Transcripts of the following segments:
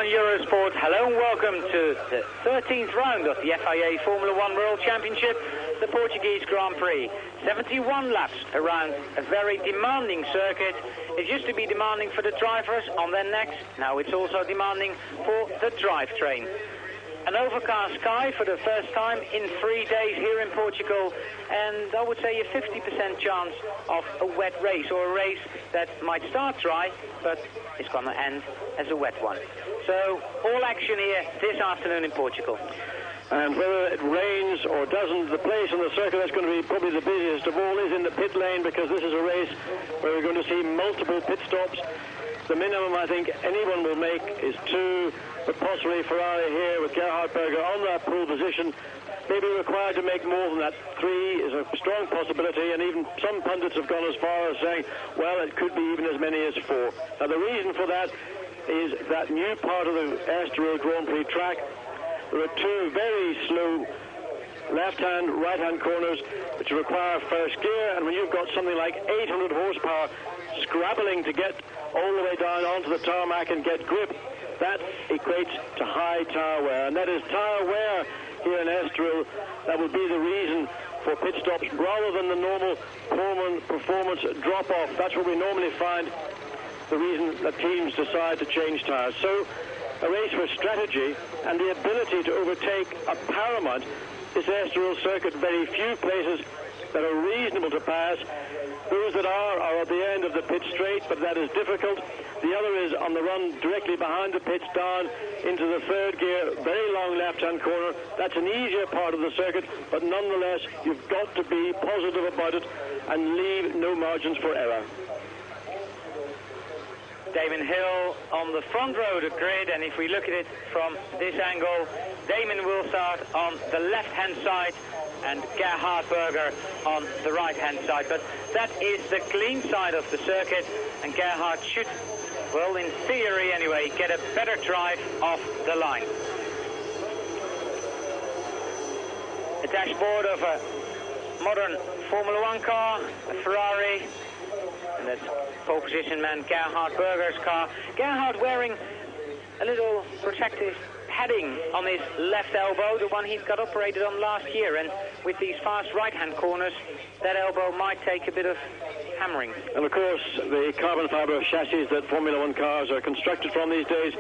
on Eurosport. Hello and welcome to the 13th round of the FIA Formula 1 World Championship, the Portuguese Grand Prix. 71 laps around a very demanding circuit. It used to be demanding for the drivers on their necks. Now it's also demanding for the drivetrain. An overcast sky for the first time in 3 days here in Portugal, and I would say a 50% chance of a wet race, or a race that might start dry but is going to end as a wet one. So all action here this afternoon in Portugal. And whether it rains or doesn't, the place on the circuit that's going to be probably the busiest of all is in the pit lane, because this is a race where we're going to see multiple pit stops. The minimum I think anyone will make is 2, but possibly Ferrari here with Gerhard Berger on that pole position may be required to make more than that. 3 is a strong possibility, and even some pundits have gone as far as saying, well, it could be even as many as 4. Now the reason for that is that new part of the Estoril Grand Prix track. There are 2 very slow left-hand, right-hand corners which require first gear, and when you've got something like 800 horsepower scrabbling to get all the way down onto the tarmac and get grip, that equates to high tyre wear, and that is tyre wear here in Estoril that will be the reason for pit stops rather than the normal performance drop-off. That's what we normally find the reason that teams decide to change tyres. So a race for strategy and the ability to overtake are paramount. This Estoril circuit, very few places that are reasonable to pass. Those that are at the end of the pit straight, but that is difficult. The other is on the run directly behind the pits down into the third gear, very long left-hand corner. That's an easier part of the circuit, but nonetheless, you've got to be positive about it and leave no margins for error. Damon Hill on the front row of the grid, and if we look at it from this angle, Damon will start on the left-hand side and Gerhard Berger on the right-hand side. But that is the clean side of the circuit, and Gerhard should, well, in theory anyway, get a better drive off the line. The dashboard of a modern Formula 1 car, a Ferrari, and that's pole position man Gerhard Berger's car. Gerhard wearing a little protective padding on his left elbow, the one he's got operated on last year, and with these fast right-hand corners, that elbow might take a bit of hammering. And of course, the carbon fibre chassis that Formula 1 cars are constructed from these days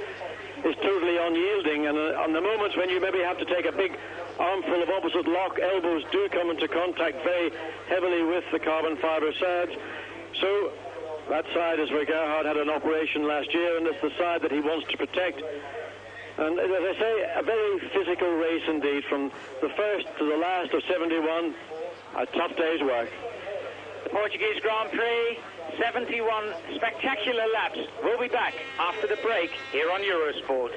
is totally unyielding, and on the moments when you maybe have to take a big armful of opposite lock, elbows do come into contact very heavily with the carbon fibre sides. So that side is where Gerhard had an operation last year, and it's the side that he wants to protect. And as I say, a very physical race indeed, from the first to the last of 71, a tough day's work. The Portuguese Grand Prix, 71 spectacular laps. We'll be back after the break here on Eurosport.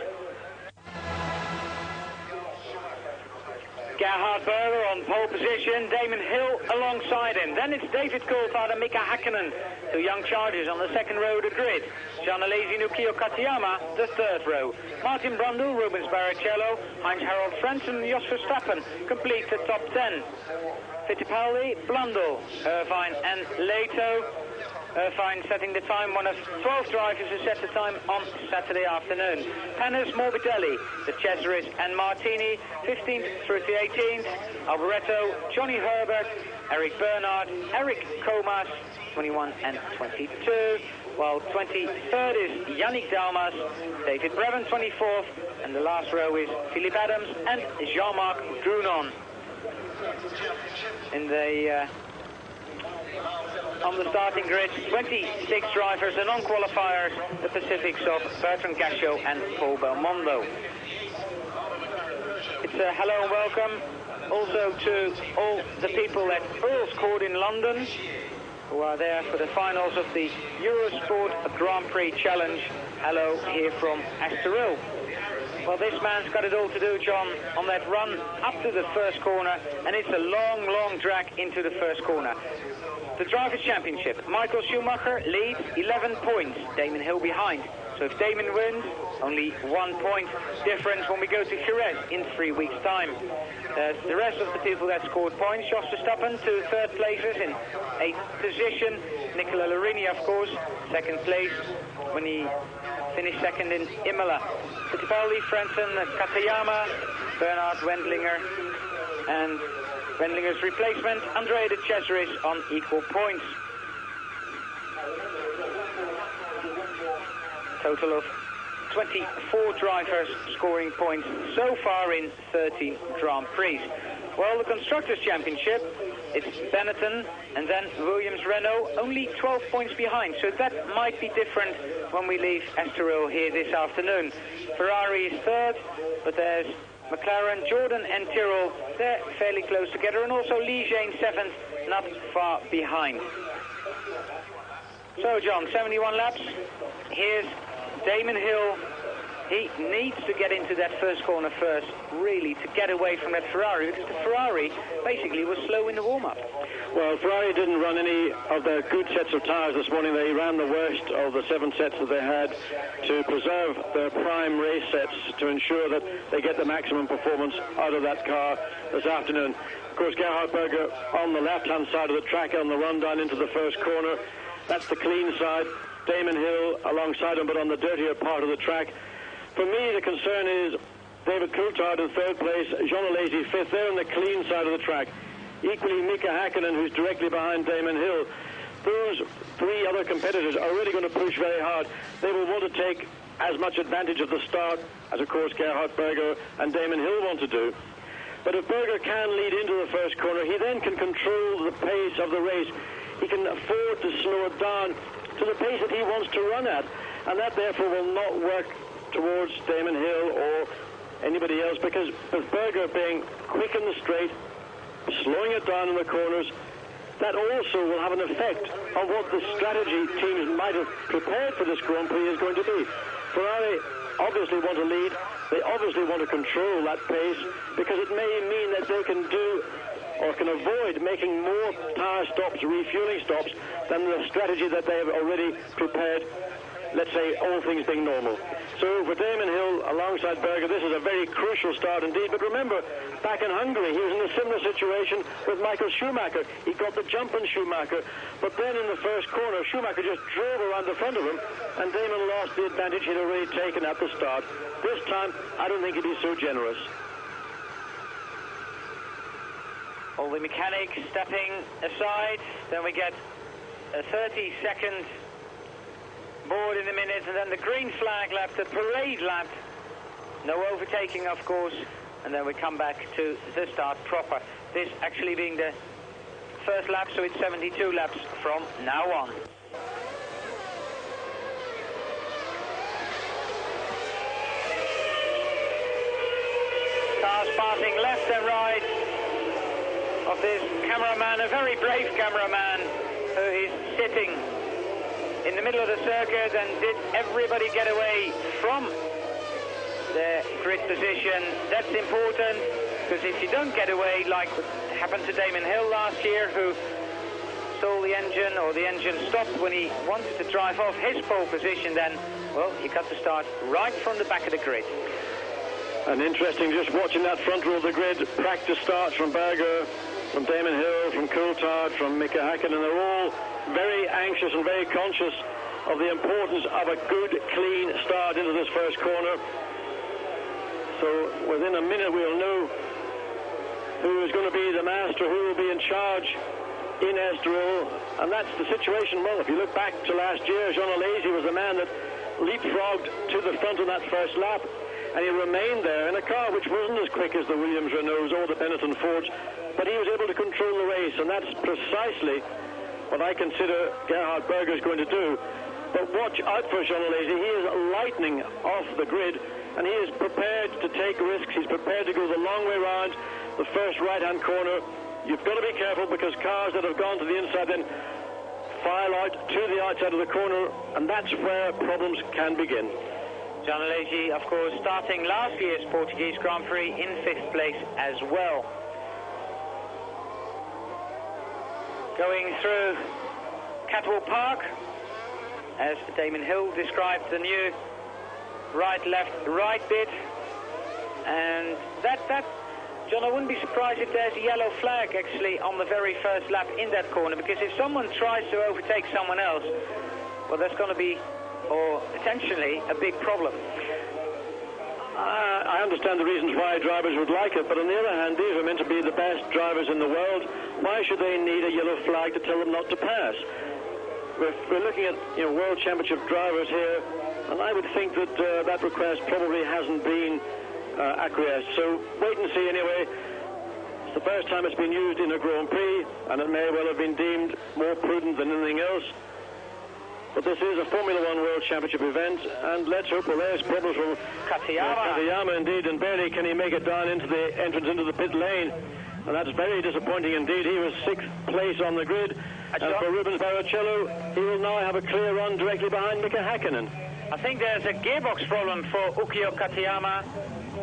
Gerhard Berger on pole position, Damon Hill alongside him. Then it's David Coulthard and Mika Hakkinen, 2 young chargers on the second row of the grid. Gian Alesi, Nukio Katayama, the third row. Martin Brundle, Rubens Barrichello, Heinz-Harald Frenz and Jos Verstappen complete the top 10. Fittipaldi, Blundell, Irvine and Leto. Irvine setting the time, one of 12 drivers who set the time on Saturday afternoon. Panis, Morbidelli, the Cesaris and Martini, 15th through to 18th. Alboreto, Johnny Herbert, Eric Bernard, Eric Comas, 21 and 22. While 23rd is Yannick Dalmas, David Brevin, 24th, and the last row is Philippe Adams and Jean-Marc Drunon. In the on the starting grid, 26 drivers, the non-qualifiers, the Pacifics of Bertrand Gachot and Paul Belmondo. It's a hello and welcome also to all the people at Earl's Court in London who are there for the finals of the Eurosport Grand Prix Challenge. Hello here from Estoril. Well, this man's got it all to do, John, on that run up to the first corner, and it's a long, long drag into the first corner. The Drivers' Championship, Michael Schumacher leads 11 points, Damon Hill behind. So if Damon wins, only 1 point difference when we go to Jerez in 3 weeks' time. The rest of the people that scored points, Jos Verstappen, 2 third places in 8th position. Nicola Larini, of course, 2nd place. when he finished second in Imola. Fittipaldi, Frentzen, Katayama, Bernhard Wendlinger, and Wendlinger's replacement, Andrea de Cesaris, on equal points. Total of 24 drivers scoring points so far in 13 Grand Prix. Well, the Constructors' Championship, it's Benetton and then Williams-Renault, only 12 points behind, so that might be different when we leave Estoril here this afternoon. Ferrari is third, but there's McLaren, Jordan and Tyrrell, they're fairly close together, and also Ligier in seventh, not far behind. So, John, 71 laps. Here's Damon Hill. He needs to get into that first corner first, really, to get away from that Ferrari, because the Ferrari basically was slow in the warm-up. Well, Ferrari didn't run any of their good sets of tyres this morning. They ran the worst of the 7 sets that they had to preserve their prime race sets to ensure that they get the maximum performance out of that car this afternoon. Of course, Gerhard Berger on the left-hand side of the track on the run down into the first corner. That's the clean side. Damon Hill alongside him, but on the dirtier part of the track. For me, the concern is David Coulthard in third place, Jean Alesi fifth. They're on the clean side of the track. Equally, Mika Hakkinen, who's directly behind Damon Hill. Those 3 other competitors are really going to push very hard. They will want to take as much advantage of the start as, of course, Gerhard Berger and Damon Hill want to do. But if Berger can lead into the first corner, he then can control the pace of the race. He can afford to slow it down to the pace that he wants to run at. And that, therefore, will not work towards Damon Hill or anybody else, because with Berger being quick in the straight, slowing it down in the corners, that also will have an effect on what the strategy teams might have prepared for this Grand Prix is going to be. Ferrari obviously want to lead. They obviously want to control that pace, because it may mean that they can do or can avoid making more tyre stops, refueling stops, than the strategy that they have already prepared, let's say, all things being normal. So for Damon Hill alongside Berger, this is a very crucial start indeed. But remember, back in Hungary, he was in a similar situation with Michael Schumacher. He got the jump on Schumacher, but then in the first corner, Schumacher just drove around the front of him, and Damon lost the advantage he'd already taken at the start. This time, I don't think he'd be so generous. All the mechanics stepping aside, then we get a 30-second board in a minute, and then the green flag lap, the parade lap. No overtaking, of course, and then we come back to the start proper. This actually being the first lap, so it's 72 laps from now on. Cars passing left and right of this cameraman, a very brave cameraman who is sitting in the middle of the circuit. And did everybody get away from their grid position? That's important, because if you don't get away, like what happened to Damon Hill last year, who stole the engine, or the engine stopped when he wanted to drive off his pole position, then, well, you got to start right from the back of the grid. And interesting, just watching that front row of the grid, practice starts from Berger, from Damon Hill, from Coulthard, from Mika Hakkinen. They're all very anxious and very conscious of the importance of a good, clean start into this first corner. So within a minute we'll know who is going to be the master, who will be in charge in Estoril. And that's the situation. Well, if you look back to last year, Jean Alesi was the man that leapfrogged to the front of that first lap, and he remained there in a car which wasn't as quick as the Williams Renaults or the Benetton Fords, but he was able to control the race, and that's precisely what I consider Gerhard Berger is going to do. But watch out for Jean Alesi. He is lightning off the grid, and he is prepared to take risks. He's prepared to go the long way round the first right-hand corner. You've got to be careful, because cars that have gone to the inside then file out to the outside of the corner, and that's where problems can begin. Jean Alesi, of course, starting last year's Portuguese Grand Prix in 5th place as well. Going through Catwalk Park, as Damon Hill described, the new right, left, right bit. And that, John, I wouldn't be surprised if there's a yellow flag actually on the very first lap in that corner, because if someone tries to overtake someone else, well, there's going to be or potentially a big problem. I understand the reasons why drivers would like it, but on the other hand, these are meant to be the best drivers in the world. Why should they need a yellow flag to tell them not to pass? We're looking at World Championship drivers here, and I would think that that request probably hasn't been acquiesced. So wait and see anyway. It's the first time it's been used in a Grand Prix, and it may well have been deemed more prudent than anything else. But this is a Formula One World Championship event, and let's hope that there's problems from Katayama indeed, and barely can he make it down into the entrance into the pit lane. And that's very disappointing indeed. He was 6th place on the grid. And for Rubens Barrichello, he will now have a clear run directly behind Mika Häkkinen. I think there's a gearbox problem for Ukio Katayama.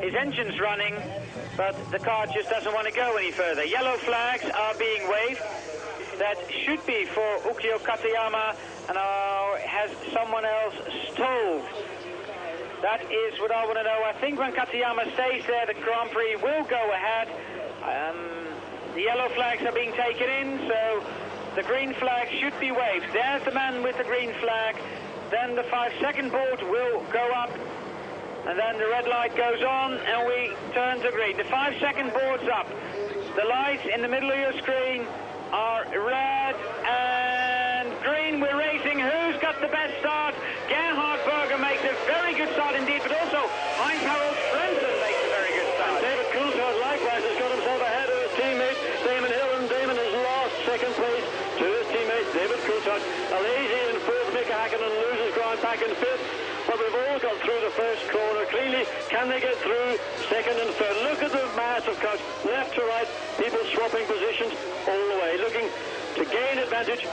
His engine's running, but the car just doesn't want to go any further. Yellow flags are being waved. That should be for Ukio Katayama, and has someone else stalled? That is what I want to know. I think when Katayama stays there, the Grand Prix will go ahead. The yellow flags are being taken in, so the green flag should be waved. There's the man with the green flag. Then the 5-second board will go up, and then the red light goes on, and we turn to green. The 5-second board's up. The lights in the middle of your screen are red and green. We're racing. Who's got the best start? Gerhard Berger makes a very good start indeed, but also Heinz-Harald Frentzen makes a very good start. And David Coulthard likewise has got himself ahead of his teammate Damon Hill, and Damon has lost 2nd place to his teammate David Coulthard. Lazy in 4th, Mika Häkkinen loses ground back in 5th. But we've all got through the first corner cleanly. Can they get through 2nd and 3rd? Look at the mass of cars, left to right, people swapping positions all the way, looking to gain advantage.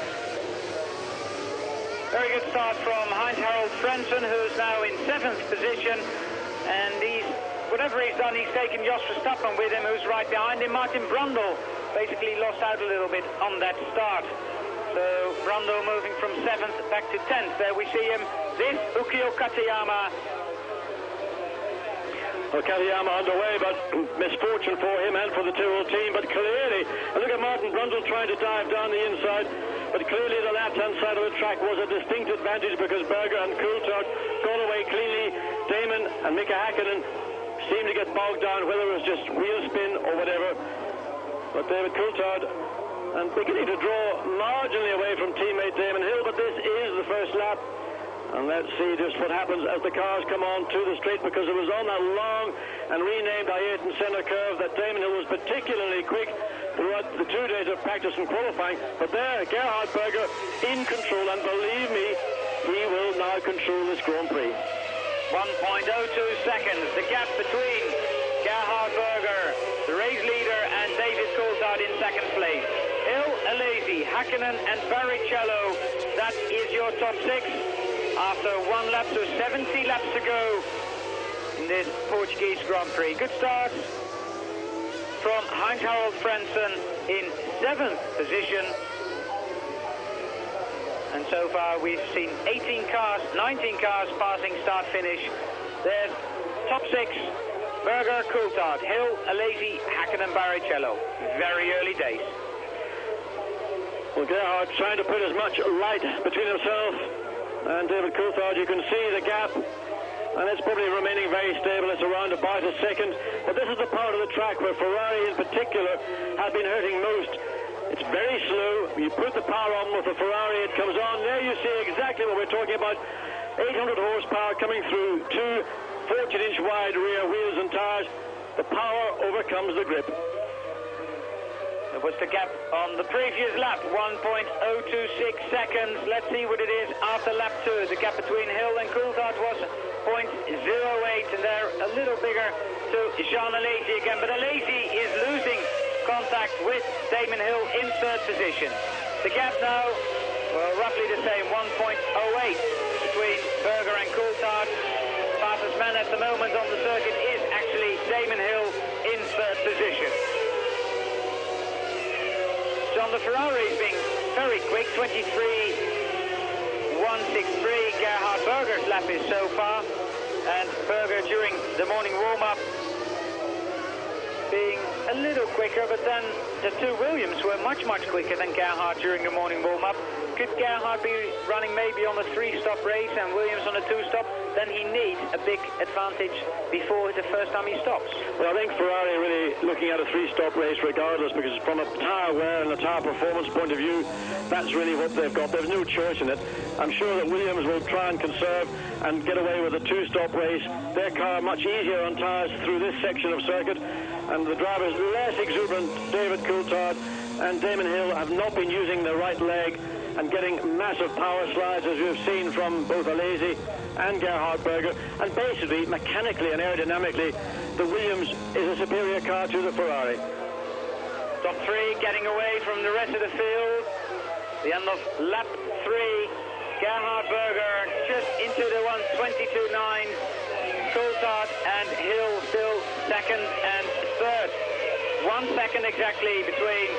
Very good start from Heinz-Harald Frentzen, who's now in 7th position. And whatever he's done, he's taken Jos Verstappen with him, who's right behind him. Martin Brundle basically lost out a little bit on that start. So Brundle moving from 7th back to 10th. There we see him. This Ukio Katayama. Well, Katayama underway, but misfortune for him and for the Tyrrell team. But clearly, look at Martin Brundle trying to dive down the inside. But clearly the left-hand side of the track was a distinct advantage because Berger and Coulthard got away cleanly. Damon and Mika Häkkinen seemed to get bogged down, whether it was just wheel spin or whatever. But David Coulthard and beginning to draw marginally away from teammate Damon Hill, but this is the first lap. And let's see just what happens as the cars come on to the straight, because it was on that long and renamed Ayrton Senna curve that Damon Hill was particularly quick throughout the 2 days of practice and qualifying. But there, Gerhard Berger in control, and believe me, he will now control this Grand Prix. 1.02 seconds, the gap between Gerhard Berger, the race leader, and David Coulthard in 2nd place. Hill, Alesi, Häkkinen and Barrichello, that is your top 6 after 1 lap, so 70 laps to go in this Portuguese Grand Prix. Good start from Heinz-Harald Frentzen in 7th position. And so far we've seen 19 cars passing start-finish. There's top 6, Berger, Coulthard, Hill, Alesi, Häkkinen and Barrichello. Very early days. Well, Gerhard trying to put as much light between himself and David Coulthard. You can see the gap, and it's probably remaining very stable. It's around about a second. But this is the part of the track where Ferrari in particular has been hurting most. It's very slow. You put the power on with the Ferrari, it comes on. There you see exactly what we're talking about. 800 horsepower coming through 2 14-inch wide rear wheels and tires. The power overcomes the grip. It was the gap on the previous lap, 1.026 seconds. Let's see what it is after lap 2. The gap between Hill and Coulthard was 0.08, and they're a little bigger to Jean Alesi again. But Alesi is losing contact with Damon Hill in 3rd position. The gap now, well, roughly the same, 1.08 between Berger and Coulthard. Fastest man at the moment on the circuit is actually Damon Hill in 3rd position. John, the Ferrari is being very quick, 23.163. Gerhard Berger's lap is so far, and Berger during the morning warm-up being a little quicker, but then the 2 Williams were much quicker than Gerhard during the morning warm-up. could Gerhard be running maybe on a 3-stop race and Williams on a 2-stop? Then he needs a big advantage before the first time he stops. Well, I think Ferrari really looking at a 3-stop race regardless, because from a tyre wear and a tyre performance point of view, that's really what they've got. There's no choice in it. I'm sure that Williams will try and conserve and get away with a 2-stop race. Their car much easier on tyres through this section of circuit, and the drivers less exuberant. David Coulthard and Damon Hill have not been using their right leg and getting massive power slides, as we've seen from both Alesi and Gerhard Berger. And basically, mechanically and aerodynamically, the Williams is a superior car to the Ferrari. Top 3 getting away from the rest of the field. The end of lap 3. Gerhard Berger just into the 1:22.9. Coulthard and Hill still second and third. 1 second exactly between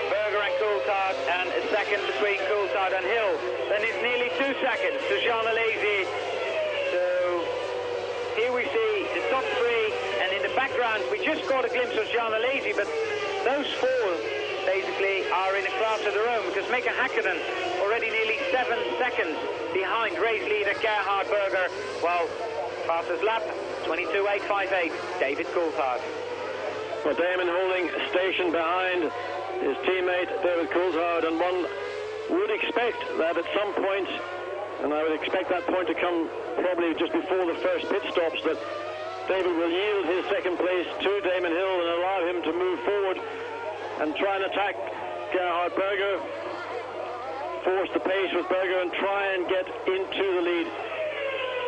Berger and Coulthard, and a second between Coulthard and Hill. Then it's nearly 2 seconds to Jean Alesi. So here we see the top 3, and in the background we just caught a glimpse of Jean Alesi, but those 4 basically are in a class of their own, because Mika Häkkinen already nearly 7 seconds behind race leader Gerhard Berger, while fastest lap 22.858, David Coulthard. Well, Damon holding station behind his teammate David Coulthard, and one would expect that at some point, and I would expect that point to come probably just before the first pit stops, that David will yield his second place to Damon Hill and allow him to move forward and try and attack Gerhard Berger, force the pace with Berger and try and get into the lead.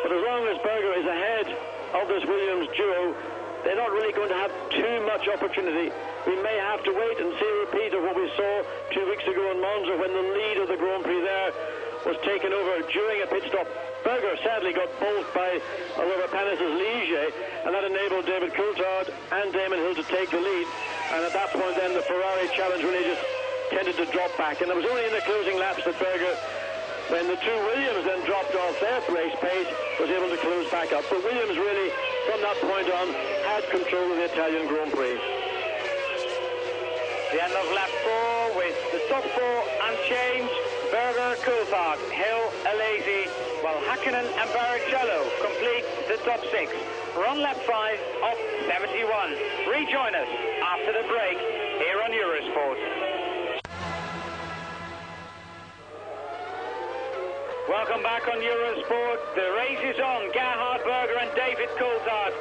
But as long as Berger is ahead of this Williams duo, they're not really going to have too much opportunity. We may have to wait and see a repeat of what we saw 2 weeks ago in Monza, when the lead of the Grand Prix there was taken over during a pit stop. Berger sadly got bolted by Oliver Panis' Ligier, and that enabled David Coulthard and Damon Hill to take the lead. And at that point then the Ferrari challenge really just tended to drop back. And it was only in the closing laps that Berger, when the 2 Williams then dropped off their race pace, was able to close back up. But Williams really, from that point on, had control of the Italian Grand Prix. The end of lap 4 with the top 4 unchanged. Berger, Coulthard, Hill, Alesi, while Häkkinen and Barrichello complete the top 6. We're on lap 5 of 71. Rejoin us after the break here on Eurosport. Welcome back on Eurosport. The race is on. Gerhard Berger and David Coulthard.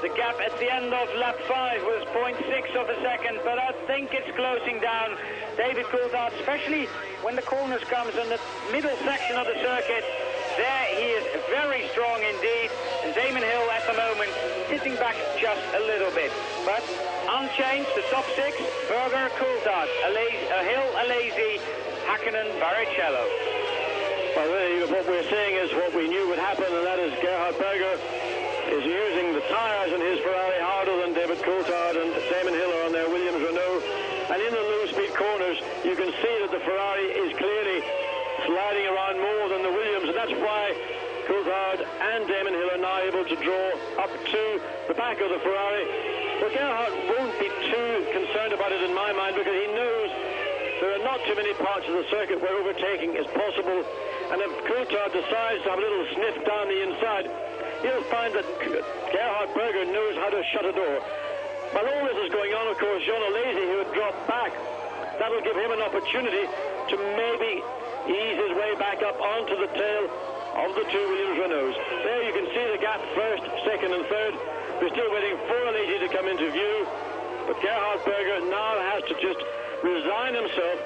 The gap at the end of lap 5 was 0.6 of a second, but I think it's closing down. David Coulthard, especially when the corners comes in the middle section of the circuit, there he is very strong indeed. And Damon Hill at the moment sitting back just a little bit. But unchanged, the top 6, Berger, Coulthard, Hill, Alesi, Häkkinen, Barrichello. Well, really, what we're seeing is what we knew would happen, and that is Gerhard Berger is using the tyres in his Ferrari harder than David Coulthard and Damon Hill are on their Williams Renault. And in the low-speed corners, you can see that the Ferrari is clearly sliding around more than the Williams, and that's why Coulthard and Damon Hill are now able to draw up to the back of the Ferrari. But Gerhard won't be too concerned about it in my mind, because he knows there are not too many parts of the circuit where overtaking is possible. And if Coulthard decides to have a little sniff down the inside, he'll find that Gerhard Berger knows how to shut a door. While all this is going on, of course, Jean Alesi, who had dropped back, that'll give him an opportunity to maybe ease his way back up onto the tail of the 2 Williams Renaults. There you can see the gap, first, second and third. We're still waiting for Alesi to come into view, but Gerhard Berger now has to just resign himself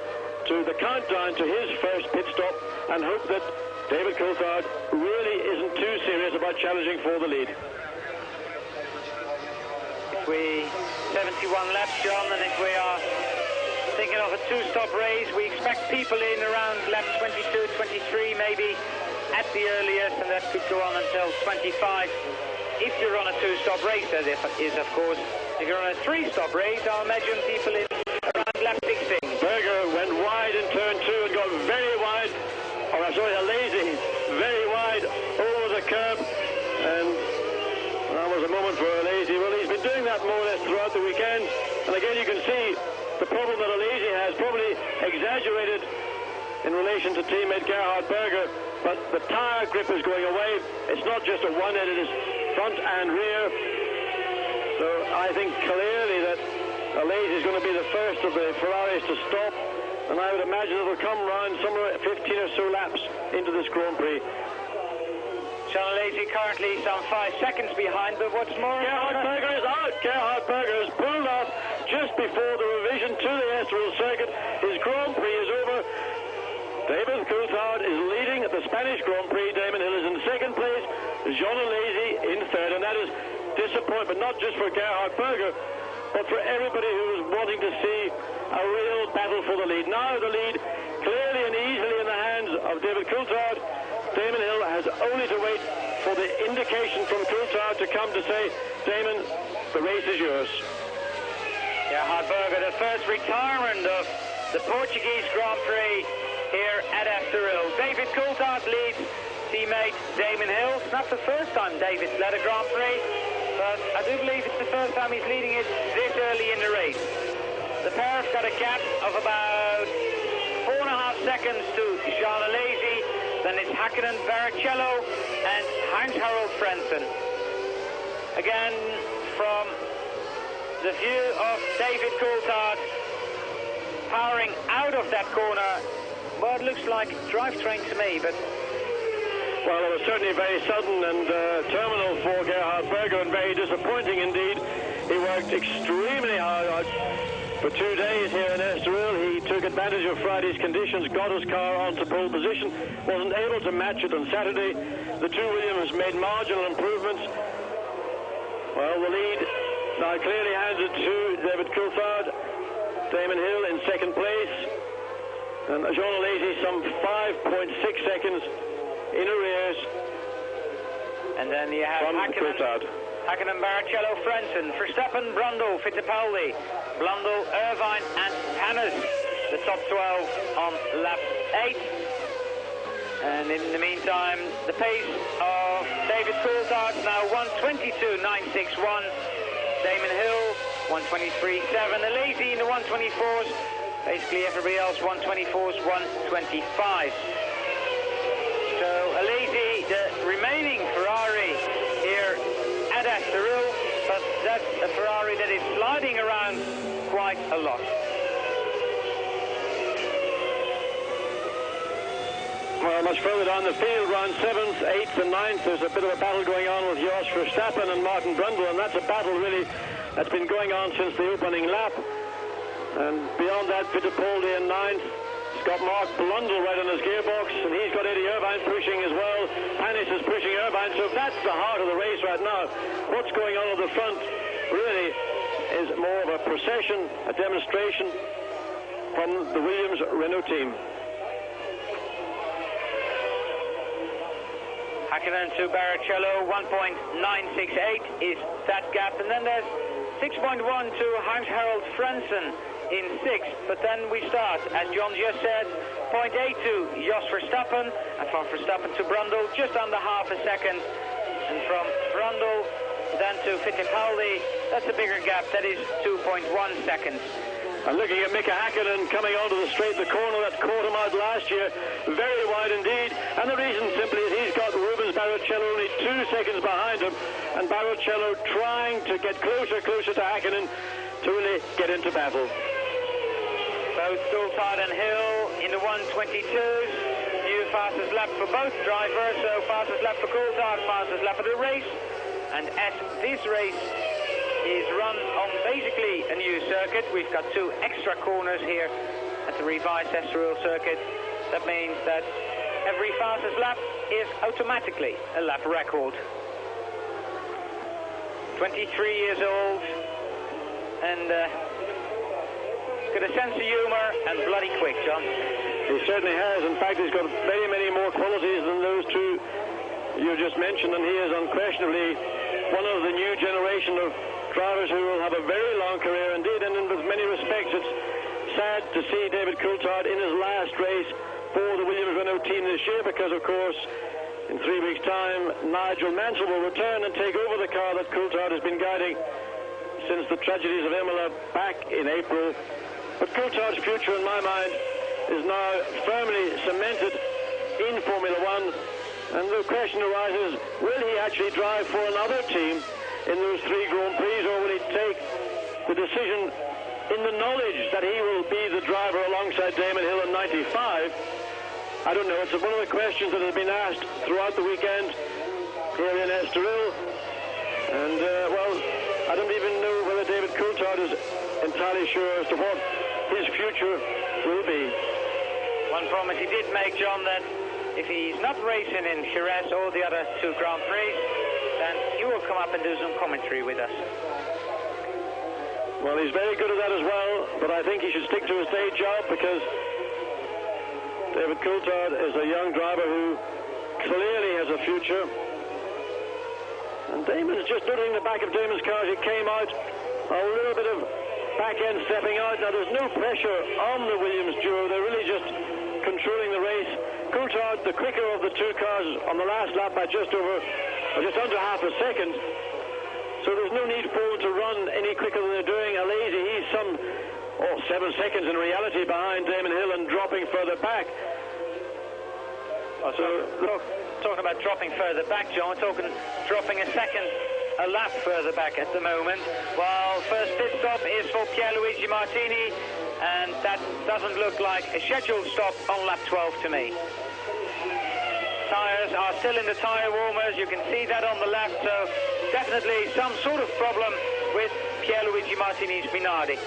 to the countdown to his first pit stop and hope that David Coulthard really isn't too serious about challenging for the lead. If we 71 laps, John, and if we are thinking of a 2-stop race, we expect people in around lap 22, 23 maybe at the earliest, and that could go on until 25. If you're on a 2-stop race, that is, of course. If you're on a 3-stop race, I'll imagine people in around lap 16. Berger went wide in turn 2 and got very wide. Alesi, very wide over the curb, and that was a moment for Alesi. Well, he's been doing that more or less throughout the weekend, and again you can see the problem that Alesi has probably exaggerated in relation to teammate Gerhard Berger, but the tyre grip is going away. It's not just a one-head, it is front and rear. So I think clearly that Alesi is going to be the first of the Ferraris to stop, and I would imagine it'll come round somewhere 15 or so laps into this Grand Prix. John Alesi currently some 5 seconds behind, but what's more... Gerhard Berger is out. Gerhard Berger has pulled off just before the revision to the Estoril circuit. His Grand Prix is over. David Coulthard is leading at the Spanish Grand Prix. Damon Hill is in second place. Jean Alesi in third, and that is disappointment, not just for Gerhard Berger, but for everybody who was wanting to see a real battle for the lead. Now the lead clearly and easily in the hands of David Coulthard. Damon Hill has only to wait for the indication from Coulthard to come to say, Damon, the race is yours. Gerhard Berger, the first retirement of the Portuguese Grand Prix here at Estoril. David Coulthard leads teammate Damon Hill. It's not the first time David's led a Grand Prix, but I do believe it's the first time he's leading it this early in the race. The pair have got a gap of about 4.5 seconds to Jean Alesi. Then it's Häkkinen, Barrichello and Heinz-Harald Frentzen. Again, from the view of David Coulthard, powering out of that corner. Well, it looks like drivetrain to me, but... Well, it was certainly very sudden and terminal for Gerhard Berger, and very disappointing indeed. He worked extremely hard for 2 days here in Estoril. He took advantage of Friday's conditions, got his car onto pole position, wasn't able to match it on Saturday. The two Williams made marginal improvements. Well, the lead now clearly handed to David Coulthard. Damon Hill in second place, and Jean Alesi some 5.6 seconds in arrears. And then you have Häkkinen, Barrichello, Frentzen, Verstappen, Brundle, Fittipaldi, Blundell, Irvine and Hannes, the top 12 on lap 8. And in the meantime, the pace of David Coulthard now 1:22.961. Damon Hill 1:23.7. Alesi in the 1:24s. Basically everybody else 1:24s, 1:25. So Alesi, the remaining Ferrari here at Estoril, but that's a Ferrari that is sliding around quite a lot. Well, much further down the field, round 7th, 8th and 9th, there's a bit of a battle going on with Jos Verstappen and Martin Brundle, and that's a battle really that's been going on since the opening lap. And beyond that, Fittipaldi in 9th. He's got Mark Blundell right on his gearbox, and he's got Eddie Irvine pushing as well. Hannes is pushing Irvine, so that's the heart of the race right now. What's going on at the front really is more of a procession, a demonstration from the Williams-Renault team. Häkkinen to Barrichello, 1.968 is that gap, and then there's 6.1 to Heinz-Harald Frentzen in 6th, but then we start, as John just said, 0.8 to Jos Verstappen, and from Verstappen to Brundle, just under half a second, and from Brundle then to Fittipaldi, that's a bigger gap, that is 2.1 seconds. And looking at Mika Häkkinen coming onto the straight, the corner that caught him out last year, very wide indeed. And the reason simply is he's got Rubens Barrichello only 2 seconds behind him, and Barrichello trying to get closer to Häkkinen to really get into battle. Both Coulthard and Hill in the 1:22s. New fastest lap for both drivers, so fastest lap for Coulthard, fastest lap of the race. And as this race is run on basically a new circuit, we've got 2 extra corners here at the revised Estoril circuit. That means that every fastest lap is automatically a lap record. 23 years old and got a sense of humor and bloody quick, John. He certainly has. In fact, he's got many, many more qualities than those 2 you just mentioned, and he is unquestionably one of the new generation of drivers who will have a very long career indeed, and in many respects it's sad to see David Coulthard in his last race for the Williams-Renault team this year, because of course in 3 weeks' time Nigel Mansell will return and take over the car that Coulthard has been guiding since the tragedies of Imola back in April. But Coulthard's future in my mind is now firmly cemented in Formula One. And the question arises, will he actually drive for another team in those 3 Grand Prix, or will he take the decision in the knowledge that he will be the driver alongside Damon Hill in 95? I don't know. It's one of the questions that has been asked throughout the weekend, clearly in Estoril. And, well, I don't even know whether David Coulthard is entirely sure as to what his future will be. One promise he did make, John, that if he's not racing in Jerez or the other 2 Grand Prix, then he will come up and do some commentary with us. Well, he's very good at that as well, but I think he should stick to his day job, because David Coulthard is a young driver who clearly has a future. And Damon's just noting the back of Damon's car as it came out. A little bit of back-end stepping out. Now, there's no pressure on the Williams duo. They're really just controlling the race. Coulthard, the quicker of the 2 cars on the last lap by just under half a second. So there's no need for him to run any quicker than they're doing. Alazy, he's some 7 seconds in reality behind Damon Hill and dropping further back. So talking about dropping further back, John, we're talking dropping a lap further back at the moment. While first pit stop is for Pierluigi Martini, and that doesn't look like a scheduled stop on lap 12 to me. Tyres are still in the tyre warmers, you can see that on the left, so definitely some sort of problem with Pierluigi Martini's Minardi.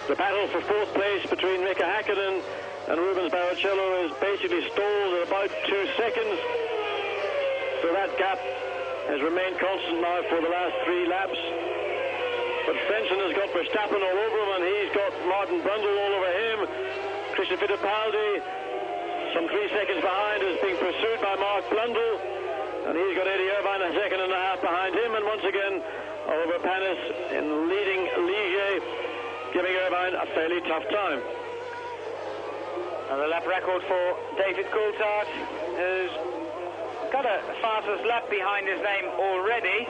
The battle for 4th place between Mika Häkkinen and Rubens Barrichello is basically stalled at about 2 seconds. So that gap has remained constant now for the last 3 laps. But Frentzen has got Verstappen all over him, and he's got Martin Brundle all over him. Christian Fittipaldi, some 3 seconds behind, is being pursued by Mark Blundell, and he's got Eddie Irvine a second and a half behind him. And once again, Oliver Panis in leading Ligier, giving Irvine a fairly tough time. And the lap record for David Coulthard, who's got a fastest lap behind his name already.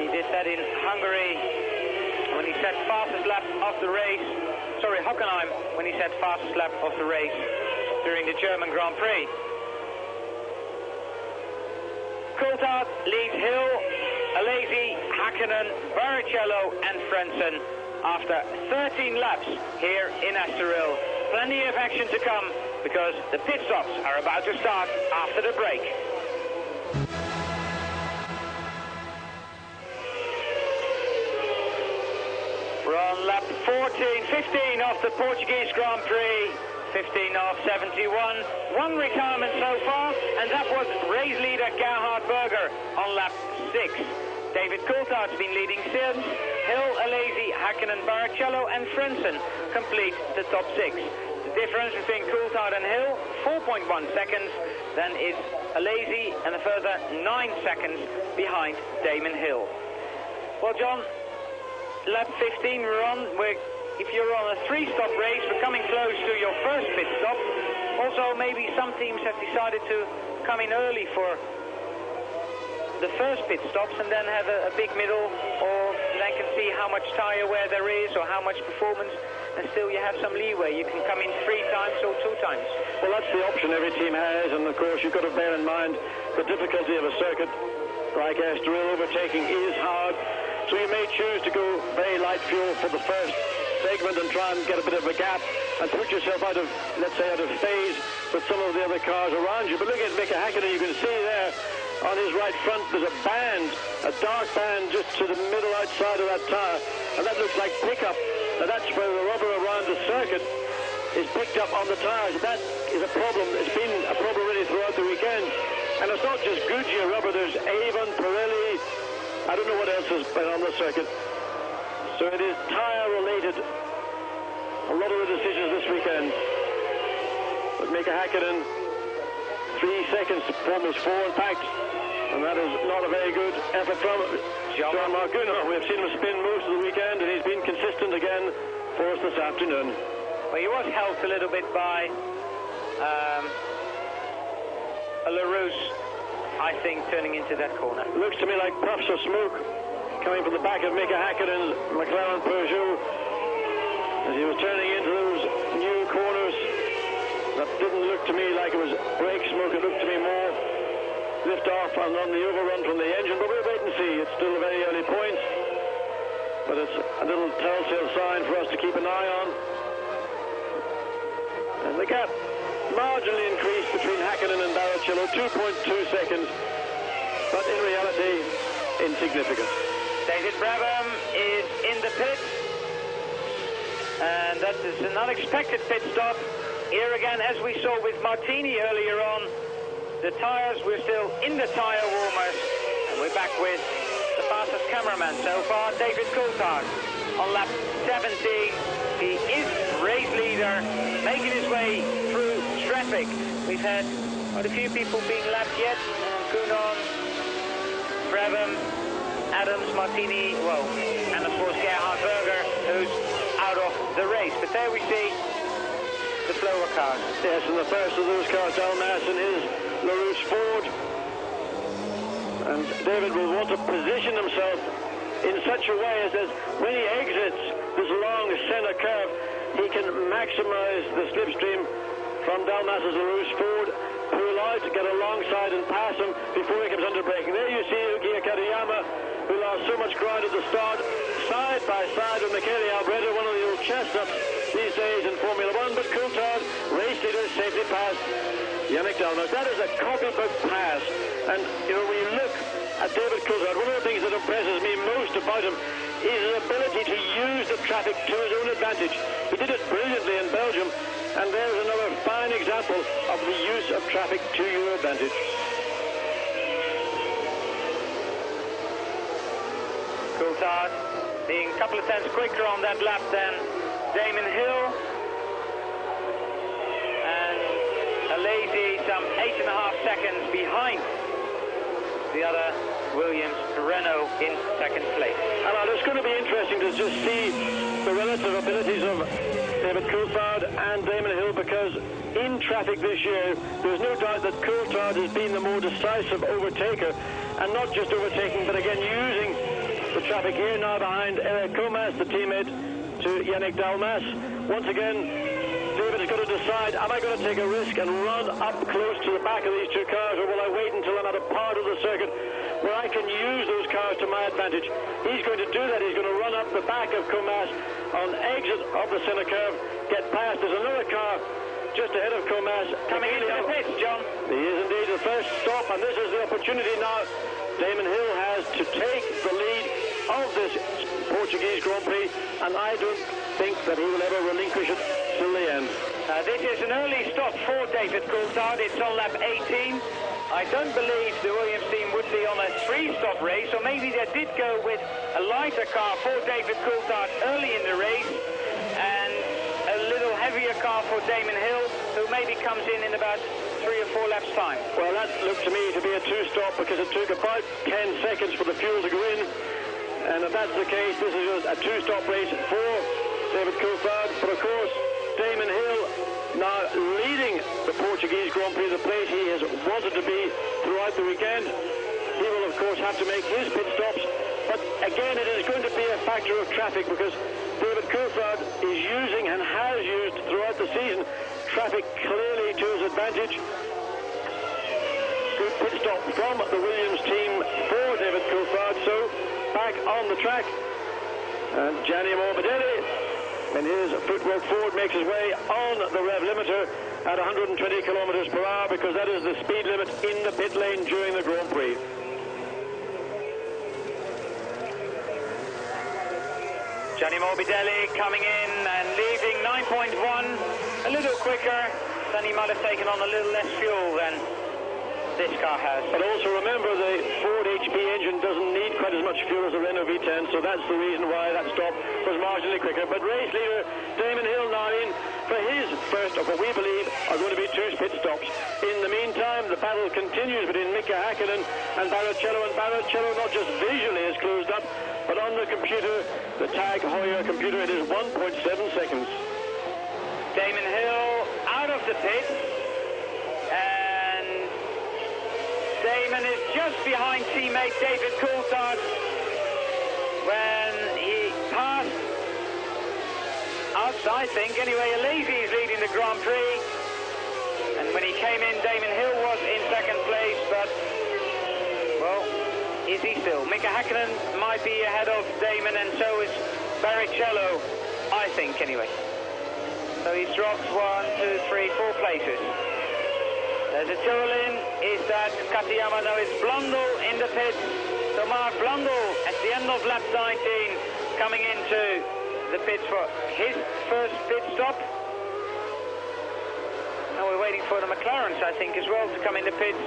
He did that in Hungary when he set fastest lap of the race. Sorry, Hockenheim, when he set fastest lap of the race during the German Grand Prix. Coulthard leads Hill, Alesi, Häkkinen, Barrichello and Frentzen after 13 laps here in Estoril. Plenty of action to come, because the pit stops are about to start after the break. We're on lap 15 of the Portuguese Grand Prix, 15 of 71. 1 retirement so far, and that was race leader Gerhard Berger on lap 6. David Coulthard's been leading since. Hill, Alesi, Häkkinen, Barrichello and Frentzen complete the top 6. The difference between Coulthard and Hill, 4.1 seconds. Then it's Alesi and a further 9 seconds behind Damon Hill. Well, John, lap 15 we're on. If you're on a 3-stop race, we're coming close to your first pit stop. Also, maybe some teams have decided to come in early for the first pit stops and then have a big middle, or they can see how much tire wear there is or how much performance, and still you have some leeway. You can come in 3 times or 2 times. Well, that's the option every team has, and of course you've got to bear in mind the difficulty of a circuit like Estoril. Overtaking is hard, so you may choose to go very light fuel for the first segment and try and get a bit of a gap and put yourself out of, let's say, out of phase with some of the other cars around you. But look at Mika Häkkinen, you can see there on his right front there's a band, a dark band just to the middle outside of that tyre, and that looks like pickup. Now that's where the rubber around the circuit is picked up on the tyres. That is a problem. It's been a problem really throughout the weekend. And it's not just Goodyear rubber, there's Avon, Pirelli, I don't know what else has been on the circuit. So it is tyre related, a lot of the decisions this weekend. But Mika Häkkinen, 3 seconds, almost 4 in fact, and that is not a very good effort from John Marcuno. We've seen him spin most of the weekend, and he's been consistent again for us this afternoon. Well, he was helped a little bit by LaRousse, I think, turning into that corner. Looks to me like puffs of smoke coming from the back of Mika Häkkinen's McLaren Peugeot as he was turning into those new didn't look to me like it was brake smoke. It looked to me more lift off and on the overrun from the engine. But we'll wait and see. It's still a very early point. But it's a little telltale sign for us to keep an eye on. And the gap marginally increased between Hakkinen and Barrichello, 2.2 seconds. But in reality, insignificant. David Brabham is in the pit. And that is an unexpected pit stop. Here again, as we saw with Martini earlier on, the tyres were still in the tyre warmers. And we're back with the fastest cameraman so far, David Coulthard, on lap 17. He is race leader, making his way through traffic. We've had quite a few people being lapped yet. Kunon, Brabham, Adams, Martini, well, and of course Gerhard Berger, who's out of the race. But there we see the slower cars. Yes, and the first of those cars, Dalmas and his LaRouche Ford. And David will want to position himself in such a way as that when he exits this long center curve, he can maximize the slipstream from Dalmas's LaRouche Ford to allow it to get alongside and pass him before he comes under braking. There you see Yukiya Katayama, who lost so much ground at the start, side by side with Michele Alboreto, one of the old chestnuts these days in Formula One. But Coulthard, race leader, safely passed Yannick Dalmas. That is a copybook pass. And, you know, when you look at David Coulthard, one of the things that impresses me most about him is his ability to use the traffic to his own advantage. He did it brilliantly in Belgium, and there's another fine example of the use of traffic to your advantage. Coulthard being a couple of tenths quicker on that lap than Damon Hill. And a lazy some 8.5 seconds behind the other Williams Renault in second place. And it's going to be interesting to just see the relative abilities of David Coulthard and Damon Hill, because in traffic this year, there's no doubt that Coulthard has been the more decisive overtaker, and not just overtaking, but again using the traffic here now behind Eric Comas, the teammate to Yannick Dalmas. Once again, David has got to decide, am I going to take a risk and run up close to the back of these two cars, or will I wait until I'm at a part of the circuit where I can use those cars to my advantage? He's going to do that. He's going to run up the back of Comas on exit of the center curve, get past. There's another car just ahead of Comas coming into the pits, John. He is indeed the first stop, and this is the opportunity now Damon Hill has to take the lead of this Portuguese Grand Prix, and I don't think that he will ever relinquish it till the end. This is an early stop for David Coulthard. It's on lap 18. I don't believe the Williams team would be on a 3-stop race, or maybe they did go with a lighter car for David Coulthard early in the race, and a little heavier car for Damon Hill, who maybe comes in about 3 or 4 laps time. Well, that looked to me to be a 2-stop, because it took about 10 seconds for the fuel to go in. And if that's the case, this is just a 2-stop race for David Coulthard. But of course, Damon Hill now leading the Portuguese Grand Prix, the place he has wanted to be throughout the weekend. He will of course have to make his pit stops. But again, it is going to be a factor of traffic, because David Coulthard is using and has used throughout the season traffic clearly to his advantage. Good pit stop from the Williams team for David Coulthard. So back on the track, and Gianni Morbidelli in his footwork Ford makes his way on the rev limiter at 120 kilometers per hour, because that is the speed limit in the pit lane during the Grand Prix. Gianni Morbidelli coming in and leaving 9.1, a little quicker than he might have taken on, a little less fuel than this car has. But also remember, the Ford HP engine doesn't need quite as much fuel as the Renault V10, so that's the reason why that stop was marginally quicker. But race leader Damon Hill now in for his first of what we believe are going to be 2 pit stops. In the meantime, the battle continues between Mika Hakkinen and Barrichello, not just visually is closed up, but on the computer, the Tag Heuer computer, it is 1.7 seconds. Damon Hill out of the pit, and Damon is just behind teammate David Coulthard when he passed outside, I think. Anyway, Alesi is leading the Grand Prix. when he came in, Damon Hill was in second place, but, well, is he still? Mika Häkkinen might be ahead of Damon, and so is Barrichello, I think, anyway. So he's dropped 1, 2, 3, 4 places. There's a Tyrrell in. Is that Katayama? No, it's Blundell in the pits. So Mark Blundell at the end of lap 19 coming into the pits for his first pit stop. And we're waiting for the McLarens, I think, as well to come in the pits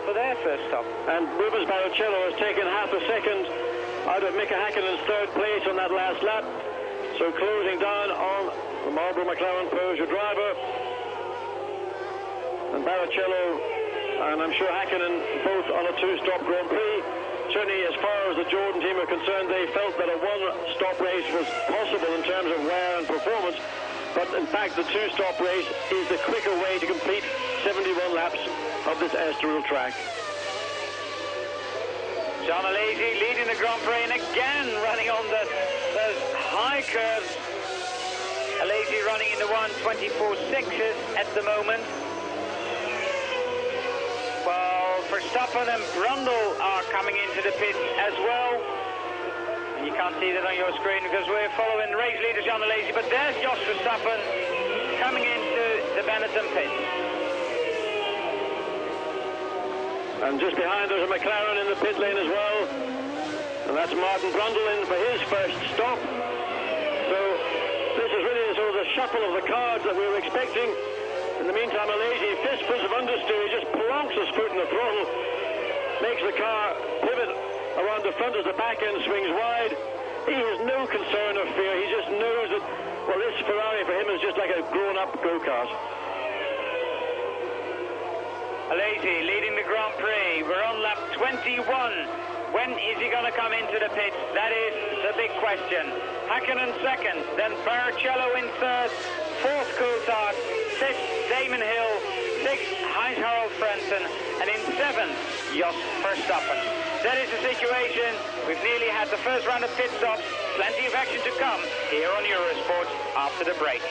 for their first stop. And Rubens Barrichello has taken half a second out of Mika Häkkinen's third place on that last lap. So closing down on the Marlboro McLaren Peugeot driver. And Barrichello and I'm sure Häkkinen both on a two-stop Grand Prix. Certainly as far as the Jordan team are concerned, they felt that a one-stop race was possible in terms of wear and performance. But in fact, the two-stop race is the quicker way to complete 71 laps of this Estoril track. John Alesi leading the Grand Prix and again running on those high curves. Alesi running in the 1:24.6s at the moment. Well, Verstappen and Brundle are coming into the pit as well. And you can't see that on your screen because we're following race leader John Alesi, but there's Jos Verstappen coming into the Benetton pit. And just behind there's a McLaren in the pit lane as well. And that's Martin Brundle in for his first stop. So this is really sort of the shuffle of the cards that we were expecting. In the meantime, Alesi, fistfuls of understeer, he just plonks his foot in the throttle, makes the car pivot around the front as the back end swings wide. He has no concern or fear. He just knows that, well, this Ferrari for him is just like a grown-up go-kart. Alesi leading the Grand Prix. We're on lap 21. When is he going to come into the pits? That is the big question. Häkkinen second, then Barrichello in third, fourth Coulthard, fifth Damon Hill, sixth Heinz-Harald Frentzen, and in seventh Jos Verstappen. That is the situation. We've nearly had the first round of pit stops. Plenty of action to come here on Eurosport after the break.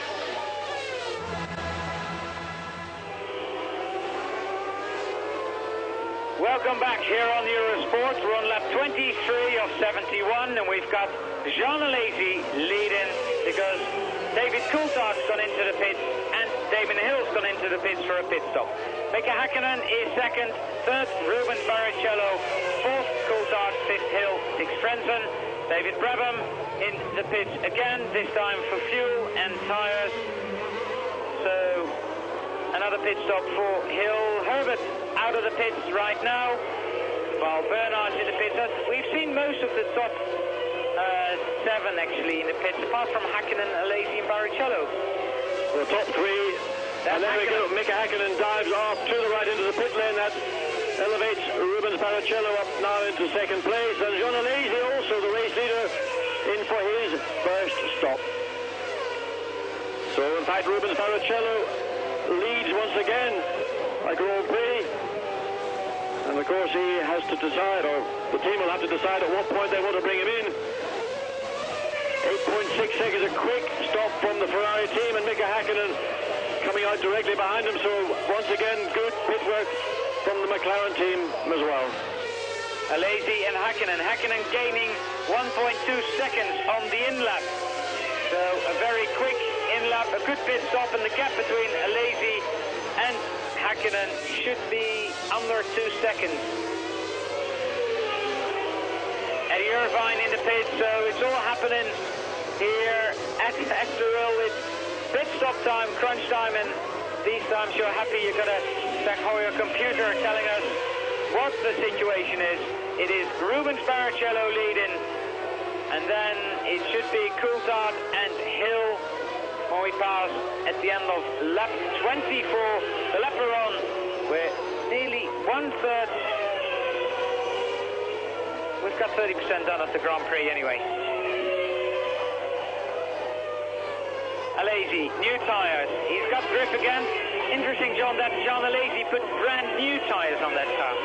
Welcome back here on Eurosport. We're on lap 23 of 71, and we've got Jean Alesi leading because David Coulthard's gone into the pits and Damon Hill's gone into the pits for a pit stop. Mika Häkkinen is second, third Rubens Barrichello, fourth Coulthard, fifth Hill, sixth Frentzen. David Brabham in the pits again, this time for fuel and tyres. So another pit stop for Hill. Herbert out of the pits right now, while Bernard's in the pits. We've seen most of the top seven actually in the pits, apart from Häkkinen, Alesi and Barrichello. The top three, and then we go. Mika Häkkinen dives off to the right into the pit lane. That elevates Rubens Barrichello up now into second place, and Jean Alesi, also the race leader, in for his first stop. So in fact Rubens Barrichello leads once again a Grand Prix, and of course he has to decide, or the team will have to decide at what point they want to bring him in. 8.6 seconds, a quick stop from the Ferrari team, and Mika Häkkinen coming out directly behind him, so once again good pit work from the McLaren team as well. Alesi and Häkkinen gaining 1.2 seconds on the in-lap. So a very quick in-lap, a good pit stop, and the gap between Alesi and Häkkinen should be under 2 seconds. Eddie Irvine in the pit, so it's all happening here at Estoril. It's pit stop time, crunch time, and these times you're happy you've got a Sachoya computer telling us what the situation is. It is Rubens Barrichello leading, and then it should be Coulthard and Hill when we pass at the end of lap 24. The lap we're on, we're nearly one-third. We've got 30% done of the Grand Prix anyway. Alesi, new tyres. He's got grip again. Interesting, John, that Jean Alesi put brand new tyres on that car.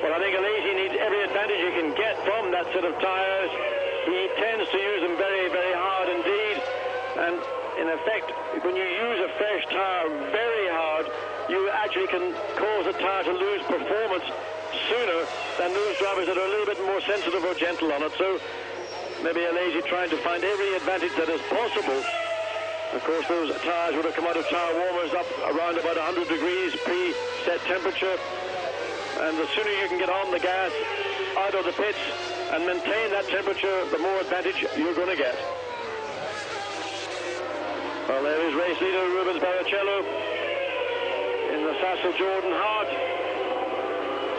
Well, I think Alesi needs every advantage he can get from that set of tyres. He tends to use them very, very hard indeed. And in effect, when you use a fresh tyre very hard, you actually can cause a tyre to lose performance sooner than those drivers that are a little bit more sensitive or gentle on it. So maybe Alesi trying to find every advantage that is possible. Of course, those tyres would have come out of tyre warmers up around about 100 degrees pre-set temperature. And the sooner you can get on the gas out of the pits and maintain that temperature, the more advantage you're going to get. Well, there is race leader Rubens Barrichello in the Sassel Jordan Hart.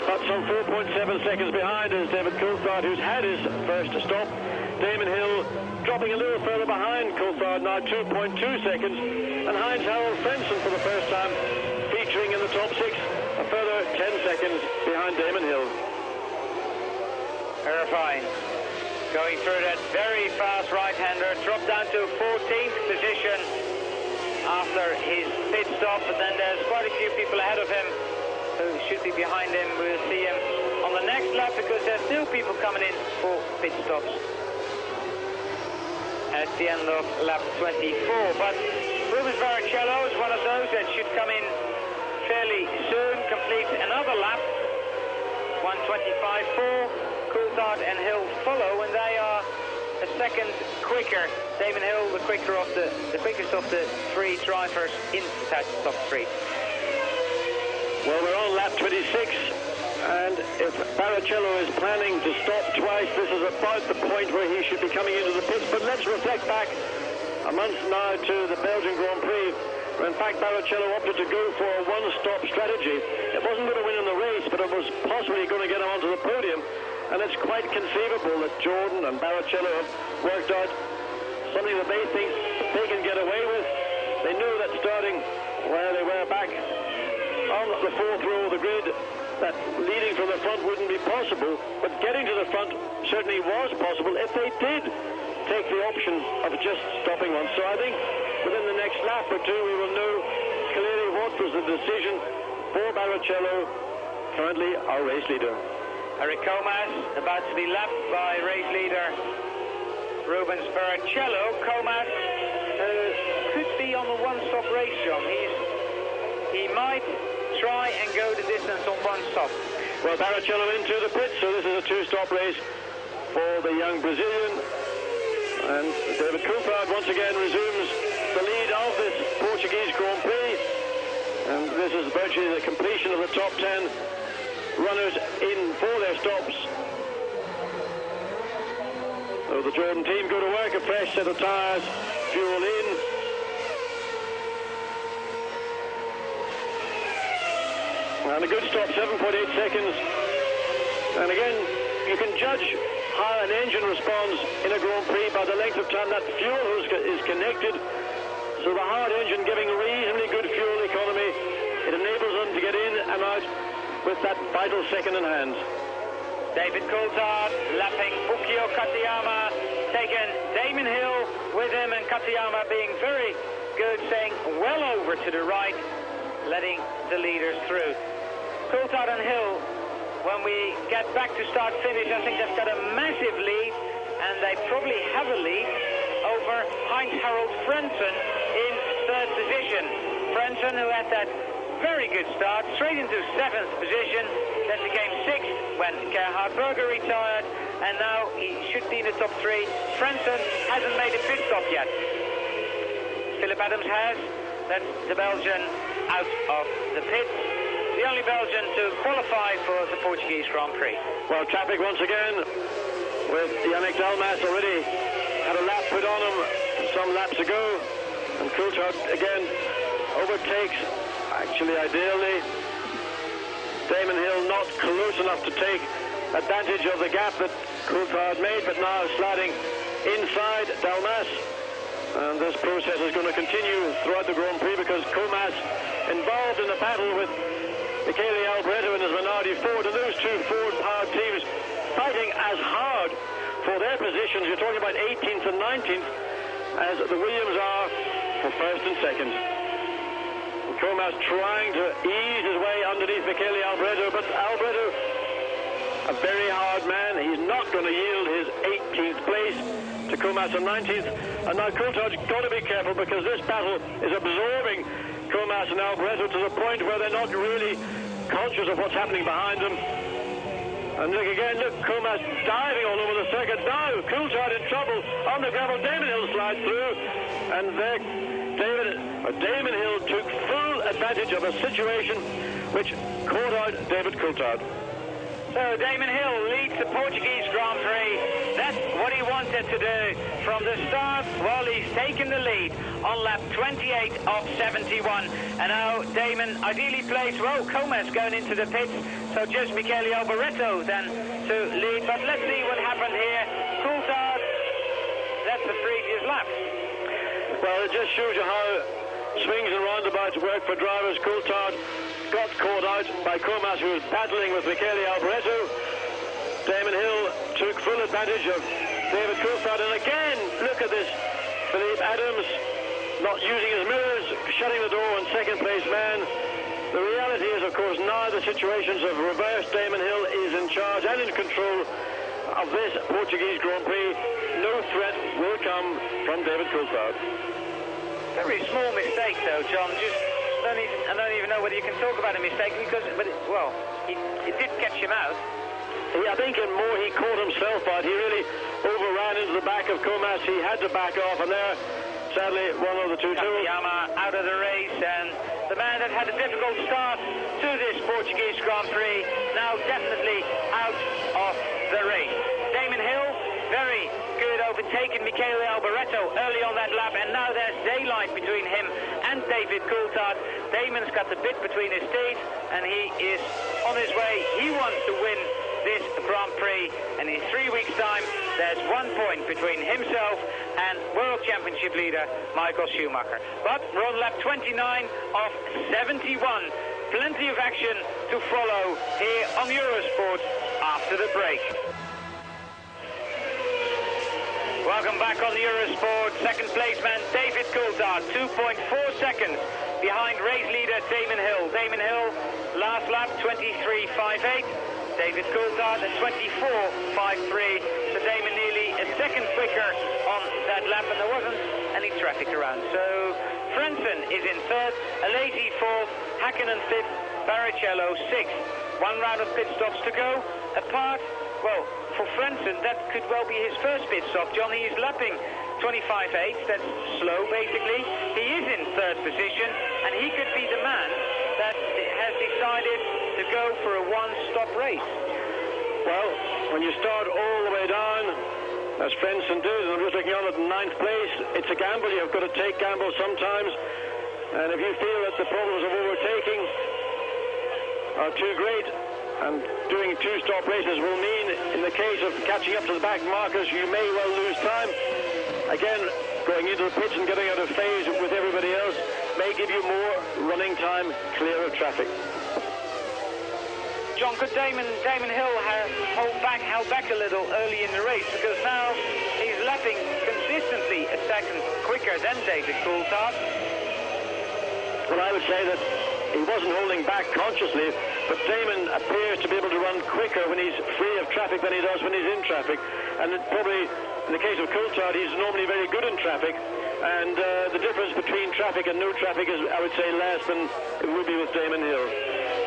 But some 4.7 seconds behind is David Coulthard, who's had his first stop. Damon Hill dropping a little further behind Coulthard, now 2.2 seconds. And Heinz-Harald Frentzen for the first time featuring in the top 6, a further 10 seconds behind Damon Hill. Irvine going through that very fast right-hander, dropped down to 14th position after his pit stop, and then there's quite a few people ahead of him who should be behind him. We'll see him on the next lap because there's still people coming in for pit stops at the end of lap 24. But Rubens Barrichello is one of those that should come in fairly soon, complete another lap. 1:25.4. Coulthard and Hill follow, and they are a second quicker. Damon Hill, the quickest of the three drivers in that top 3. Well, we're on lap 26, and if Barrichello is planning to stop twice, this is about the point where he should be coming into the pits. But let's reflect back a month now to the Belgian Grand Prix, where in fact Barrichello opted to go for a one-stop strategy. It wasn't going to win in the race, but it was possibly going to get him onto the podium. And it's quite conceivable that Jordan and Barrichello have worked out something that they think they can get away with. They knew that starting where they were back on the 4th row of the grid, that leading from the front wouldn't be possible, but getting to the front certainly was possible if they did take the option of just stopping once. So I think within the next lap or two we will know clearly what was the decision for Barrichello, currently our race leader. Eric Comas about to be lapped by race leader Rubens Barrichello. Comas could be on the one-stop race, John. He might try and go the distance on one stop. Well, Barrichello into the pits, so this is a two-stop race for the young Brazilian. And David Coulthard once again resumes the lead of this Portuguese Grand Prix. And this is virtually the completion of the top 10 runners in for their stops. So the Jordan team go to work, a fresh set of tyres, fuel in. And a good stop, 7.8 seconds. And again, you can judge how an engine responds in a Grand Prix by the length of time that fuel hose is connected. So the hard engine giving reasonably good fuel economy, it enables them to get in and out with that vital second in hand. David Coulthard lapping Ukio Katayama, taking Damon Hill with him, and Katayama being very good, staying well over to the right, letting the leaders through. Coulthard and Hill, when we get back to start-finish, I think they've got a massive lead, and they probably have a lead over Heinz-Harald Frentzen in 3rd position. Frentzen, who had that very good start, straight into 7th position, then became 6th when Gerhard Berger retired, and now he should be in the top 3. Frentzen hasn't made a pit stop yet. Philip Adams has. That's the Belgian out of the pits. The only Belgian to qualify for the Portuguese Grand Prix. Well, traffic once again with Yannick Dalmas already had a lap put on him some laps ago, and Coulthard again overtakes. Actually, ideally, Damon Hill not close enough to take advantage of the gap that Coulthard made, but now sliding inside Dalmas. And this process is going to continue throughout the Grand Prix because Comas involved in the battle with Michele Alboreto and his Minardi Ford, and those two Ford-powered teams fighting as hard for their positions. You're talking about 18th and 19th, as the Williams are for 1st and 2nd. Comas trying to ease his way underneath Michele Alboreto, but Alboreto, a very hard man, he's not going to yield his 18th place to Comas in 19th. And now Coulthard's got to be careful because this battle is absorbing Comas and Alboreto to the point where they're not really conscious of what's happening behind them. And look again, look, Comas diving all over the circuit. Now, Coulthard in trouble on the gravel. Damon Hill slides through. And there, Damon Hill took full advantage of a situation which caught out David Coulthard. So Damon Hill leads the Portuguese Grand Prix. That's what he wanted to do from the start. Well, he's taken the lead on lap 28 of 71. And now Damon ideally plays, well, Comas going into the pits. So just Michele Alboreto then to lead. But let's see what happened here. Coulthard, that's the previous lap. Well, it just shows you how swings and roundabouts work for drivers. Coulthard got caught out by Comas, who was battling with Michele Alboreto. Damon Hill took full advantage of David Coulthard. And again, look at this. Philippe Adams not using his mirrors, shutting the door on second place man. The reality is, of course, now the situations have reversed. Damon Hill is in charge and in control of this Portuguese Grand Prix. No threat will come from David Coulthard. Very small mistake, though, John. I don't even know whether you can talk about a mistake because, well, it did catch him out. I think in more he caught himself out. He really overran into the back of Comas. He had to back off, and there, sadly, one of the two tools. Katayama out of the race, and the man that had a difficult start to this Portuguese Grand Prix now definitely out of the race. Damon Hill, very good, overtaken Michele Alboreto early on that lap, and now there's daylight between him and David Coulthard. Damon's got the bit between his teeth, and he is on his way. He wants to win this Grand Prix, and in 3 weeks' time, there's 1 point between himself and World Championship leader Michael Schumacher. But we're on lap 29 of 71. Plenty of action to follow here on Eurosport after the break. Welcome back on the Eurosport. Second place man David Coulthard, 2.4 seconds behind race leader Damon Hill. Damon Hill, last lap 23.58. David Coulthard at 24.53. So Damon nearly a second quicker on that lap, and there wasn't any traffic around. So Frentzen is in third, Alesi fourth, Hakkinen fifth, Barrichello sixth. 1 round of pit stops to go. Apart, well, for Frentzen, that could well be his first pit stop. Johnny is lapping 25.8. That's slow, basically. He is in third position, and he could be the man that has decided to go for a one-stop race. Well, when you start all the way down, as Frentzen did, and I'm just looking on at 9th place, it's a gamble. You've got to take gambles sometimes. And if you feel that the problems of overtaking are too great, and doing two-stop races will mean, in the case of catching up to the back markers, you may well lose time. Again, going into the pits and getting out of phase with everybody else may give you more running time, clear of traffic. John, could Damon Hill have held back a little early in the race, because now he's lapping consistently a second quicker than David Coulthard? Well, I would say that he wasn't holding back consciously, but Damon appears to be able to run quicker when he's free of traffic than he does when he's in traffic. And probably, in the case of Coulthard, he's normally very good in traffic. And the difference between traffic and no traffic is, I would say, less than it would be with Damon Hill.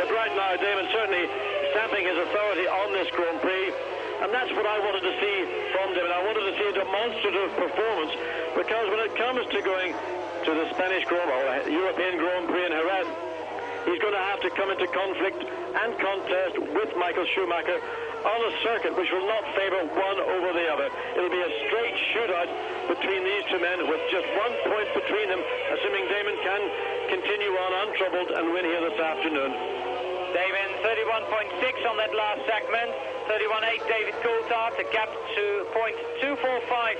But right now, Damon certainly stamping his authority on this Grand Prix. And that's what I wanted to see from Damon. I wanted to see a demonstrative performance, because when it comes to going to the Spanish Grand Prix, or European Grand Prix in Jerez, he's going to have to come into conflict and contest with Michael Schumacher on a circuit which will not favour one over the other. It'll be a straight shootout between these two men with just 1 point between them, assuming Damon can continue on untroubled and win here this afternoon. Damon 31.6 on that last segment, 31.8 David Coulthard, the gap to .245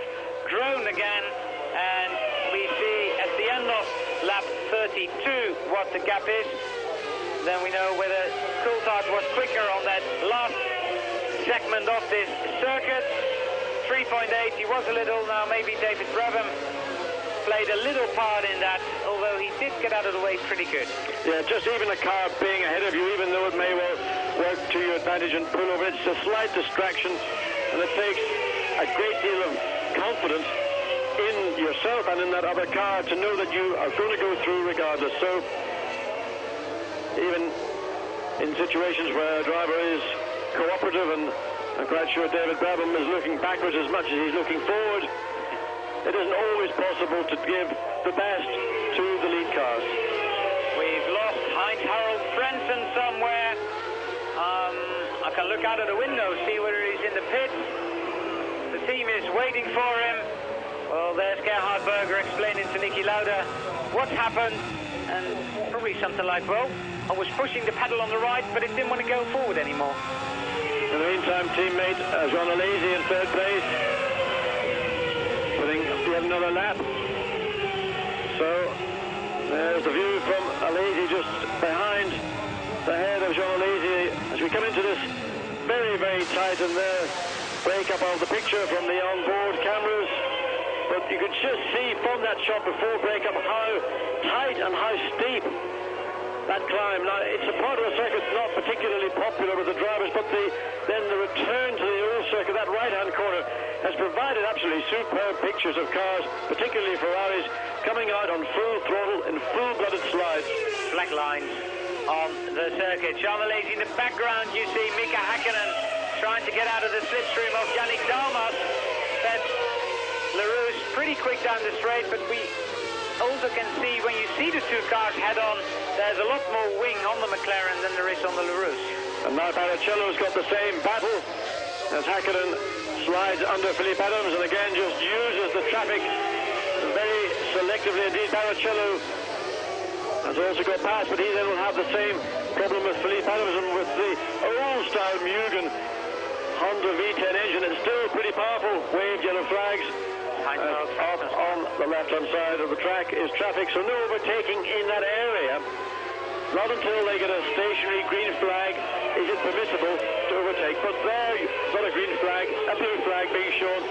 grown again, and we see at the end of lap 32 what the gap is. Then we know whether Coulthard was quicker on that last segment of this circuit. 3.8, he was a little, now maybe David Brabham played a little part in that, although he did get out of the way pretty good. Yeah, just even a car being ahead of you, even though it may well work to your advantage and pull over, it's a slight distraction, and it takes a great deal of confidence in yourself and in that other car to know that you are going to go through regardless. So even in situations where a driver is cooperative, and I'm quite sure David Brabham is looking backwards as much as he's looking forward, it isn't always possible to give the best to the lead cars. We've lost Heinz-Harald Frentzen somewhere. I can look out of the window, see whether he's in the pits. The team is waiting for him. Well, there's Gerhard Berger explaining to Niki Lauda what's happened, and probably something like, well, I was pushing the pedal on the right, but it didn't want to go forward anymore. In the meantime, teammate Jean Alesi in third place, putting yet another lap. So there's the view from Alesi just behind the head of Jean Alesi as we come into this very, very tight, and there break-up of the picture from the on-board cameras. But you could just see from that shot before break-up how tight and how steep that climb. Now, it's a part of the circuit not particularly popular with the drivers, but then the return to the old circuit, that right-hand corner, has provided absolutely superb pictures of cars, particularly Ferraris, coming out on full throttle in full-blooded slides. Black lines on the circuit. Jean Alesi in the background, you see Mika Häkkinen trying to get out of the slipstream of Yannick Dalmas. That's LaRousse pretty quick down the straight, but we also can see, when you see the two cars head-on, there's a lot more wing on the McLaren than there is on the LaRousse. And now Barrichello's got the same battle as Häkkinen slides under Philippe Adams, and again just uses the traffic very selectively indeed. Barrichello has also got past, but he then will have the same problem with Philippe Adams, and with the old-style Mugen Honda V10 engine. It's still pretty powerful. Waved yellow flags. Up on the left-hand side of the track is traffic, so no overtaking in that area. Not until they get a stationary green flag is it permissible to overtake. But there, not a green flag, a blue flag being shown.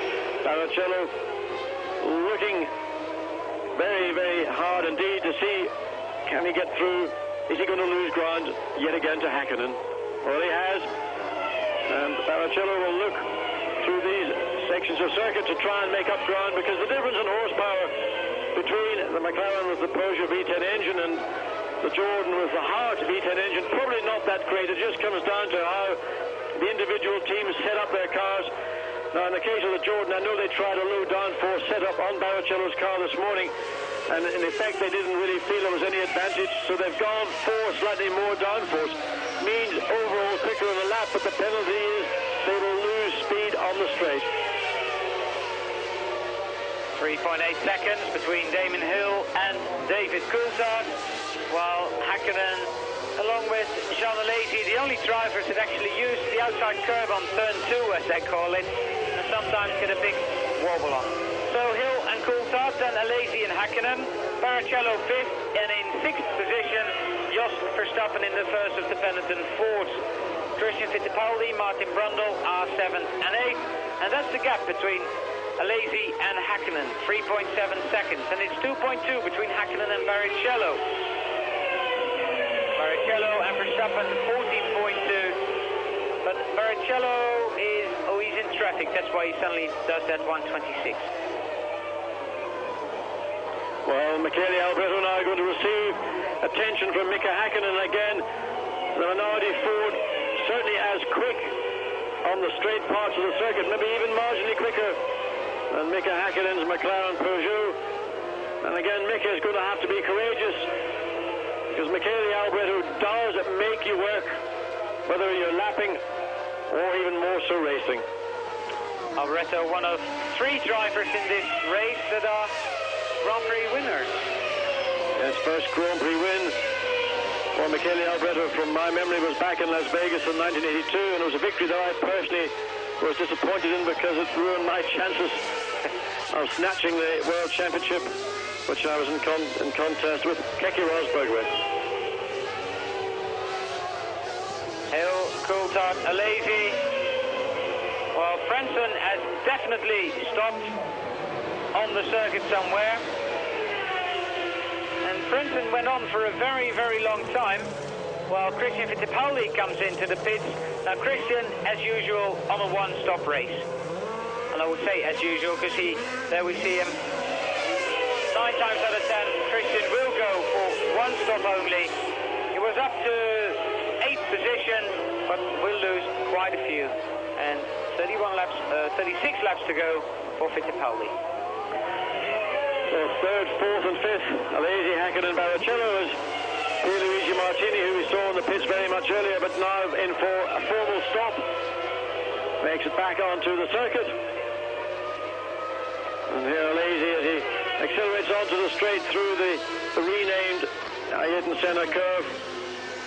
Barrichello looking very, very hard indeed to see, can he get through? Is he going to lose ground yet again to Häkkinen? Well, he has. And Barrichello will look through these sections of circuit to try and make up ground, because the difference in horsepower between the McLaren with the Peugeot V10 engine and the Jordan with the Hart V10 engine, probably not that great. It just comes down to how the individual teams set up their cars. Now, in the case of the Jordan, I know they tried a low downforce setup on Barrichello's car this morning, and in effect they didn't really feel there was any advantage, so they've gone for slightly more downforce. Means overall quicker on the lap, but the penalty is they will lose speed on the straight. 3.8 seconds between Damon Hill and David Coulthard, while Häkkinen, along with Jean Alesi, the only drivers that actually use the outside curve on turn 2, as they call it, and sometimes get a big wobble on. So Hill and Coulthard, then Alesi and Häkkinen, Barrichello 5th, and in 6th position, Jos Verstappen in the first of the Benetton Fords. Christian Fittipaldi, Martin Brundle are 7th and 8th, and that's the gap between Alesi and Häkkinen, 3.7 seconds, and it's 2.2 between Häkkinen and Barrichello. Barrichello and Verstappen 14.2, but Barrichello is, he's in traffic, that's why he suddenly does that 126. Well, Michele Alboreto now going to receive attention from Mika Häkkinen again. The Minardi Ford certainly as quick on the straight parts of the circuit, maybe even marginally quicker than Mika Häkkinen's McLaren Peugeot. And again, Mika is going to have to be courageous, because Michele Alboreto does make you work, whether you're lapping or even more so racing. Alboreto, one of 3 drivers in this race that are Grand Prix winners. His first Grand Prix win for Michele Alboreto, from my memory, was back in Las Vegas in 1982, and it was a victory that I personally was disappointed in, because it ruined my chances of snatching the World Championship, which I was in contest with Keke Rosberg with. Hill, Coulthard, Alesi. Well, Frentzen has definitely stopped on the circuit somewhere. And Frentzen went on for a very, very long time, while Christian Fittipaldi comes into the pits. Now, Christian, as usual, on a one-stop race. well, I would say as usual, because there we see him. 9 times out of 10, Christian will go for one stop only. He was up to 8th position, but will lose quite a few. And 36 laps to go for Fittipaldi. So 3rd, 4th and 5th, Alesi, Häkkinen, Barrichello, as Pierluigi Martini, who we saw on the pitch very much earlier, but now in for a formal stop. Makes it back onto the circuit. And here Alesi, as he accelerates onto the straight through the renamed Ayrton Senna curve,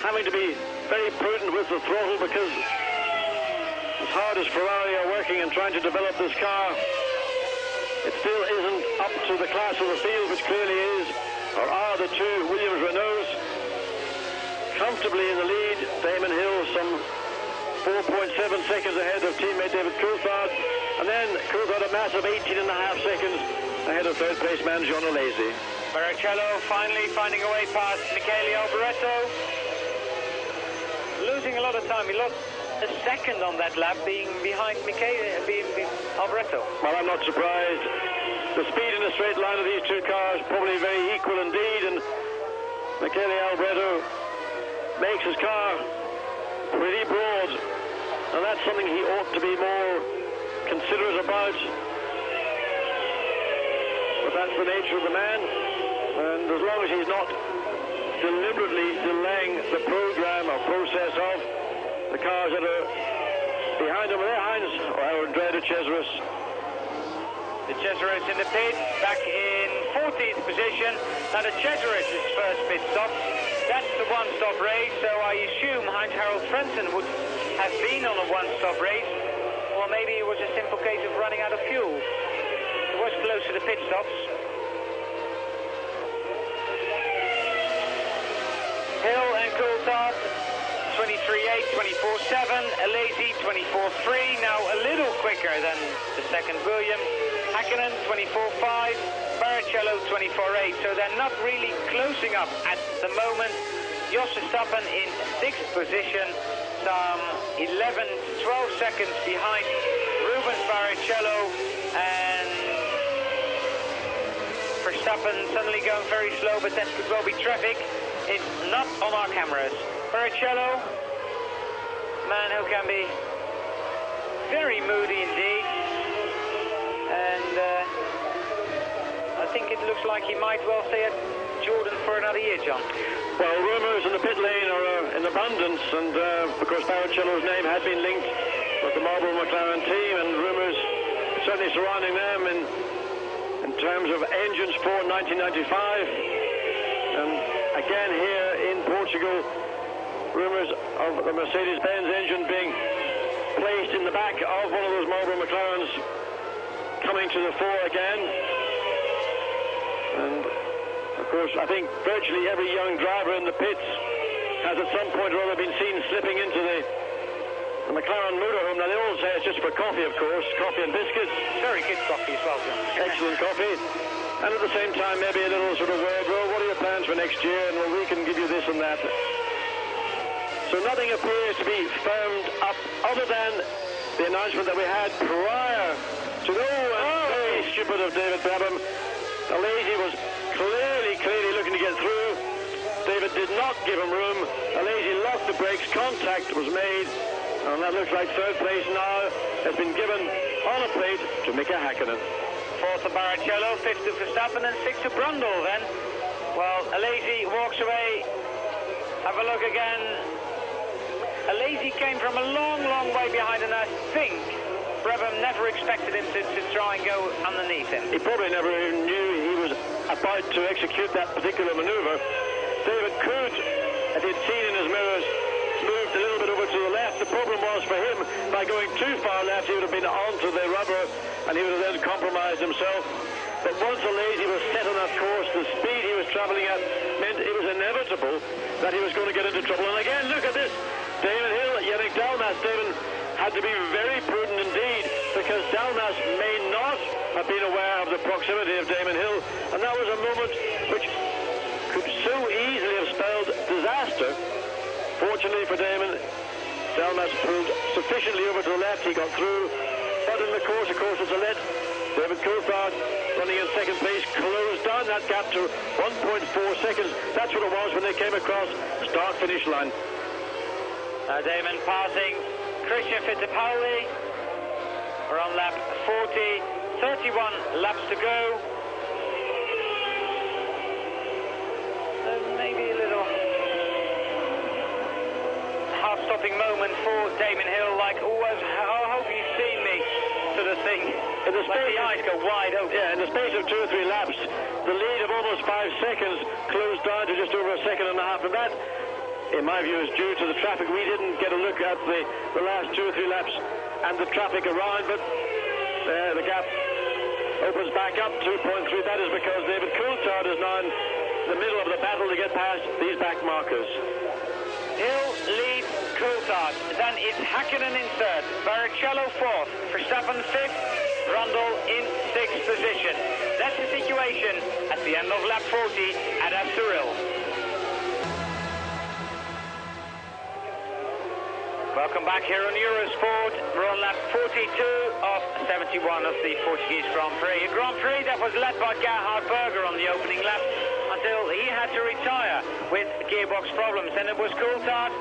having to be very prudent with the throttle, because as hard as Ferrari are working and trying to develop this car, it still isn't up to the class of the field, which clearly is, or are, the two Williams Renaults. Comfortably in the lead, Damon Hill some 4.7 seconds ahead of teammate David Coulthard, and then Coulthard a massive 18.5 seconds ahead of third place man John Alesi. Barrichello finally finding a way past Michele Alboreto. Losing a lot of time. He lost a second on that lap, being behind Alboreto. Well, I'm not surprised. The speed in a straight line of these two cars probably very equal indeed, and Michele Alboreto makes his car pretty broad, and that's something he ought to be more considerate about. But that's the nature of the man, and as long as he's not deliberately delaying the program or process of the cars that are behind him, their Heinz or Andrea de Cesaris. De Cesaris in the pit, back in 14th position. Now de Cesaris' first pit stop. That's the one-stop race, so I assume Heinz-Harald Frentzen would have been on a one-stop race, or maybe it was a simple case of running out of fuel. It was close to the pit stops. Hill and Coulthard 23.8, 24.7, Alesi 24.3, now a little quicker than the second Williams. Häkkinen 24.5, Barrichello 24.8, so they're not really closing up at the moment. Jos Verstappen in 6th position, some 11 to 12 seconds behind Rubens Barrichello, and Verstappen suddenly going very slow, but that could well be traffic. It's not on our cameras. Barrichello, man who can be very moody indeed, and I think it looks like he might well stay at Jordan for another year, John. Well, rumours in the pit lane are in abundance, and of course Barrichello's name had been linked with the Marlboro McLaren team, and rumours certainly surrounding them in terms of engines for 1995. And again here in Portugal, rumours of the Mercedes-Benz engine being placed in the back of one of those Marlboro McLarens coming to the fore again. And of course, I think virtually every young driver in the pits has at some point or other been seen slipping into the McLaren motorhome. Now they all say it's just for coffee, of course, coffee and biscuits. Very good coffee as well, John. Excellent coffee. And at the same time, maybe a little sort of word, well, what are your plans for next year? And well, we can give you this and that. So nothing appears to be firmed up other than the announcement that we had prior to very stupid of David Brabham. Alesi was clearly looking to get through. David did not give him room. Alesi locked the brakes, contact was made, and that looks like third place now has been given on a plate to Mika Häkkinen. Fourth to Barrichello, fifth to Verstappen, and sixth to Brundle then. Well, Alesi walks away. Have a look again. Alesi came from a long way behind, and I think Brabham never expected him to try and go underneath him. He probably never knew he was about to execute that particular manoeuvre. David could, as he'd seen in his mirrors, moved a little bit over to the left. The problem was for him, by going too far left, he would have been onto the rubber, and he would have then compromised himself. But once Alesi was set on that course, the speed he was travelling at meant it was inevitable that he was going to get into trouble. And again, look at this. Damon Hill, Yannick Dalmas. Damon had to be very prudent indeed, because Dalmas may not have been aware of the proximity of Damon Hill, and that was a moment which could so easily have spelled disaster. Fortunately for Damon, Dalmas pulled sufficiently over to the left. He got through. mud in the course. Of course, it's a lead. David Coulthard running in second place closed down that gap to 1.4 seconds. That's what it was when they came across start-finish line. Damon passing Christian Fittipaldi. We're on lap 40, 31 laps to go. Maybe a little half-stopping moment for Damon Hill, like, I hope you've seen me, sort of thing. In the space, the eyes go wide open. Yeah, in the space of 2 or 3 laps, the lead of almost 5 seconds closed down to just over a second and a half. And that, in my view, is due to the traffic. We didn't get a look at the last 2 or 3 laps and the traffic around, but the gap opens back up 2.3. That is because David Coulthard is now in the middle of the battle to get past these back markers. Hill leads Coulthard, then it's Häkkinen in third, Barrichello fourth, Verstappen fifth, Brundle in sixth position. That's the situation at the end of lap 40 at Estoril. Welcome back here on Eurosport. We're on lap 42 of 71 of the Portuguese Grand Prix. A Grand Prix that was led by Gerhard Berger on the opening lap until he had to retire with gearbox problems. And it was Coulthard,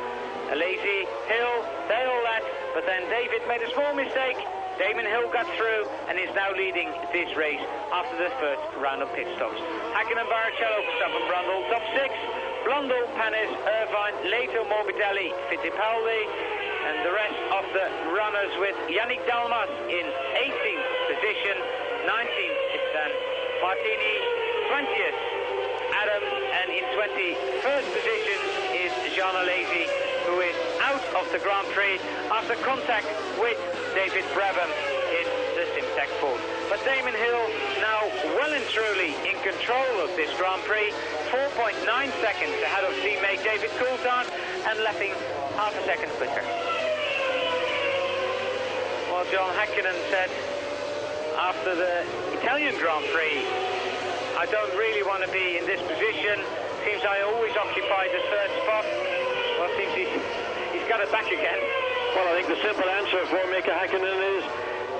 Alesi, Hill, they all led, but then David made a small mistake. Damon Hill got through and is now leading this race after the first round of pit stops. Häkkinen, Barrichello, Verstappen, Brundle, top 6. Blundell, Panis, Irvine, Leto, Morbidelli, Fittipaldi, and the rest of the runners with Yannick Dalmas in 18th position, 19th is then Martini, 20th Adam, and in 21st position is Jean Alesi, who is out of the Grand Prix after contact with David Brabham in the Simtek Ford. But Damon Hill now well and truly in control of this Grand Prix, 4.9 seconds ahead of teammate David Coulthard and lapping half a second quicker. Well, John Häkkinen said after the Italian Grand Prix, I don't really want to be in this position. Seems I always occupy the third spot. Well, seems he's got it back again. Well, I think the simple answer for Mika Häkkinen is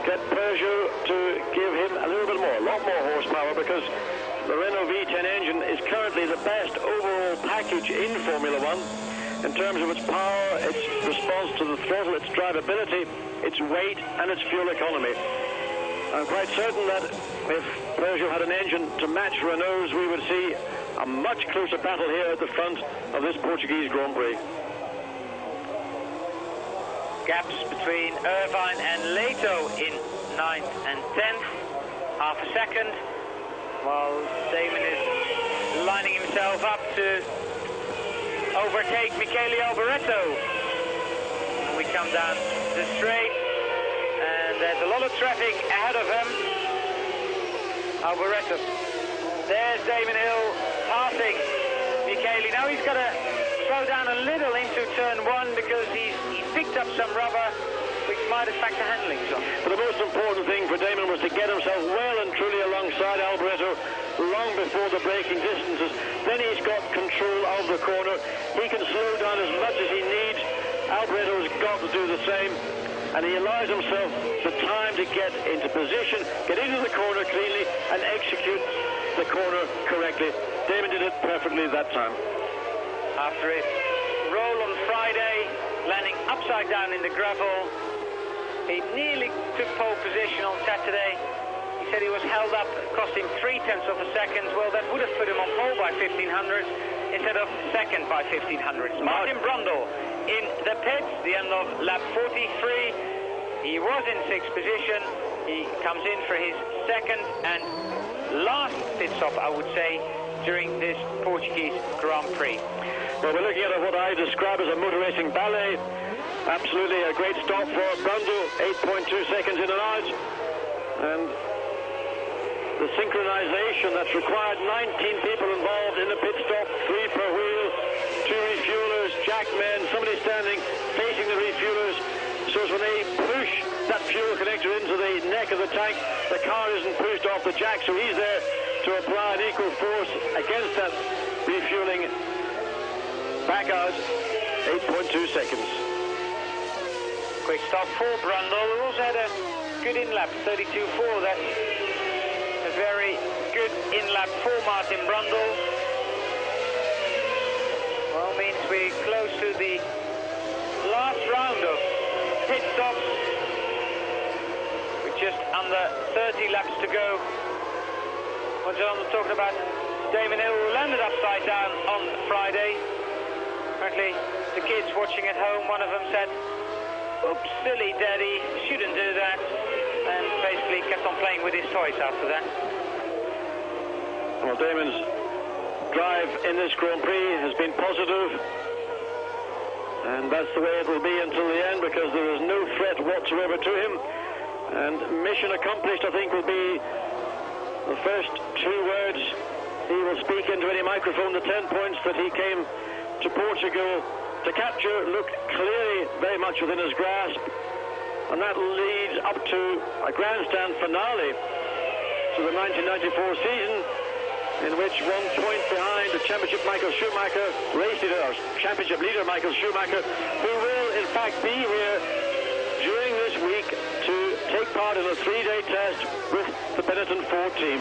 get Peugeot to give him a little bit more, a lot more horsepower, because the Renault V10 engine is currently the best overall package in Formula One in terms of its power, its response to the throttle, its drivability, its weight, and its fuel economy. I'm quite certain that if Peugeot had an engine to match Renault's, we would see a much closer battle here at the front of this Portuguese Grand Prix. Gaps between Irvine and Leto in 9th and 10th, half a second, while Damon is lining himself up to overtake Michele Alboreto. And we come down the straight, and there's a lot of traffic ahead of him. Alboreto. There's Damon Hill passing Michele. Now he's got to slow down a little into turn 1 because he's picked up some rubber, which might affect the handling zone. But the most important thing for Damon was to get himself well and truly alongside Alboreto long before the braking distances. Then he's got control of the corner. He can slow down as much as he needs. Alboreto's got to do the same. And he allows himself the time to get into position, get into the corner cleanly, and execute the corner correctly. Damon did it perfectly that time. After his roll on Friday, landing upside down in the gravel, he nearly took pole position on Saturday. He said he was held up, cost him 0.3 of a second. Well, that would have put him on pole by 1500 instead of second by 1500. Martin Brundle in the pits, the end of lap 43. He was in 6th position. He comes in for his second and last pit stop, I would say, during this Portuguese Grand Prix. Well, we're looking at what I describe as a motor racing ballet. Absolutely a great stop for Brundle, 8.2 seconds in and out. And the synchronization that's required, 19 people involved in the pit stop, 3 per wheel, 2 refuelers, jackmen, somebody standing facing the refuelers. So as when they push that fuel connector into the neck of the tank, the car isn't pushed off the jack, so he's there to apply an equal force against that refueling. Back out, 8.2 seconds. Quick stop for Brundle, who also had a good in-lap, 32.4. That's a very good in-lap for Martin Brundle. Well, means we're close to the last round of pit stops. With just under 30 laps to go. What John was talking about Damon Hill, who landed upside down on Friday. Apparently, the kids watching at home, one of them said, "Oops, silly daddy, shouldn't do that," and basically kept on playing with his toys after that. Well, Damon's drive in this Grand Prix has been positive, and that's the way it will be until the end, because there is no threat whatsoever to him. And mission accomplished, I think, will be the first 2 words he will speak into any microphone. The 10 points that he came to Portugal to capture look clearly very much within his grasp, and that leads up to a grandstand finale to the 1994 season, in which 1 point behind the championship Michael Schumacher, race leader, or championship leader Michael Schumacher, who will in fact be here during this week to take part in a 3-day test with the Benetton Ford team.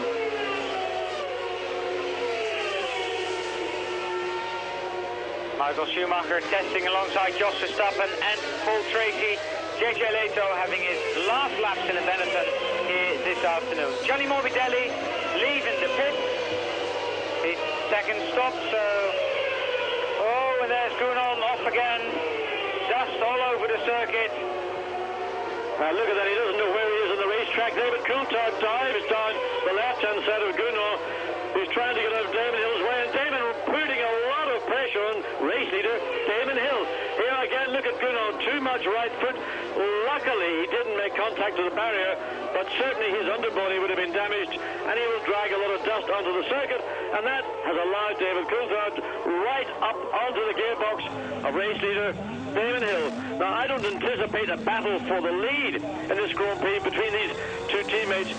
Michael Schumacher testing alongside Jos Verstappen and Paul Tracy. JJ Leto having his last laps in the Benetton here this afternoon. Gianni Morbidelli leaving the pit. His second stop, so... Oh, and there's Gunon off again. Dust all over the circuit. Look at that, he doesn't know where he is on the racetrack. David Coulthard dives down the left-hand side of Gunon, who's trying to get out of Damon Hill's way, and Damon putting a lot of pressure on race leader Damon Hill. Here again, look at Gunon, too much right foot. Luckily, he didn't make contact with the barrier, but certainly his underbody would have been damaged, and he will drag a lot of dust onto the circuit, and that has allowed David Coulthard right up onto the gearbox of race leader Damon Hill. Now, I don't anticipate a battle for the lead in this Grand Prix between these 2 teammates.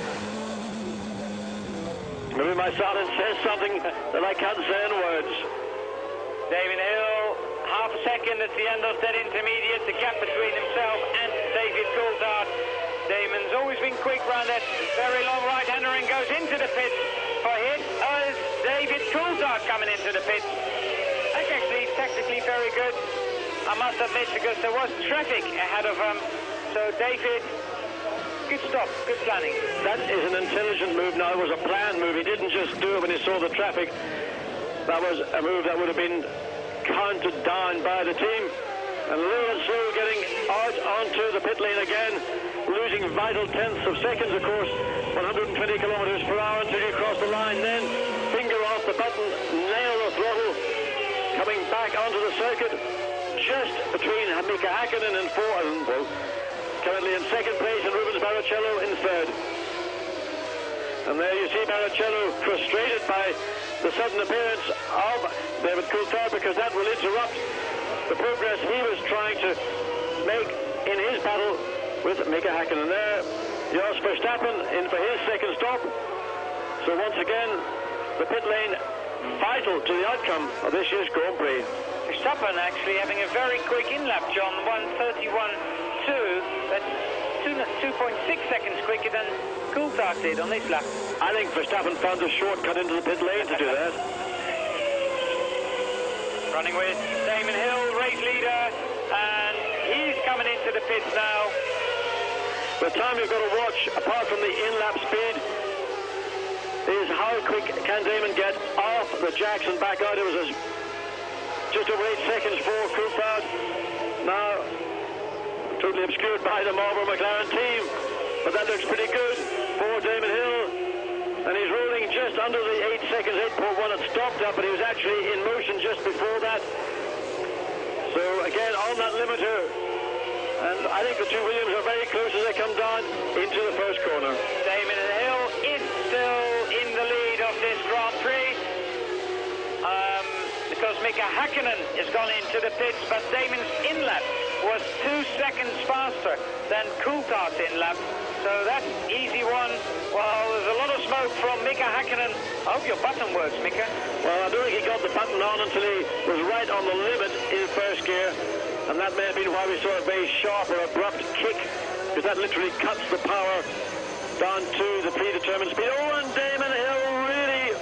Maybe my silence says something that I can't say in words. Damon Hill, half a second at the end of that intermediate, the gap between himself and David Coulthard. Damon's always been quick round that very long right-hander and goes into the pits for hit as David Coulthard coming into the pits. That's actually technically very good, I must admit, because there was traffic ahead of him. So David, good stop, good planning. That is an intelligent move now. It was a planned move. He didn't just do it when he saw the traffic. That was a move that would have been counted down by the team. And Lewis Slow getting out onto the pit lane again, losing vital tenths of seconds, of course. 120 kilometers per hour until you cross the line, then finger off the button, nail the throttle, coming back onto the circuit, just between Mika Hakkinen and currently in second place, and Rubens Barrichello in third. And there you see Barrichello frustrated by the sudden appearance of David Coulthard, because that will interrupt the progress he was trying to make in his battle with Mika Hakkinen. There, Jos Verstappen in for his second stop. So once again, the pit lane vital to the outcome of this year's Grand Prix. Verstappen actually having a very quick in-lap, John, 1:31.2. That's 2.6 seconds quicker than Coulthard did on this lap. I think Verstappen found a shortcut into the pit lane to do that. Running with Damon Hill, race leader, and he's coming into the pits now. The time you've got to watch, apart from the in-lap speed, is how quick can Damon get off the jacks and back out. It was just over 8 seconds for Coulthard. Now, totally obscured by the Marlboro McLaren team, but that looks pretty good for Damon Hill. And he's rolling just under the 8 seconds, 8.1. It stopped up, but he was actually in motion just before that. So again, on that limiter, and I think the two Williams are very close as they come down into the first corner. Damon Hill is still in the lead of this Grand Prix, because Mika Hakkinen has gone into the pits, but Damon's in-lap was 2 seconds faster than Coulthard's in-lap. So that's easy one. Well, there's a lot of smoke from Mika Hakkinen. I hope your button works, Mika. Well, I don't think he got the button on until he was right on the limit in first gear, and that may have been why we saw a very sharp or abrupt kick because that literally cuts the power down to the predetermined speed. Oh, and Damon Hill really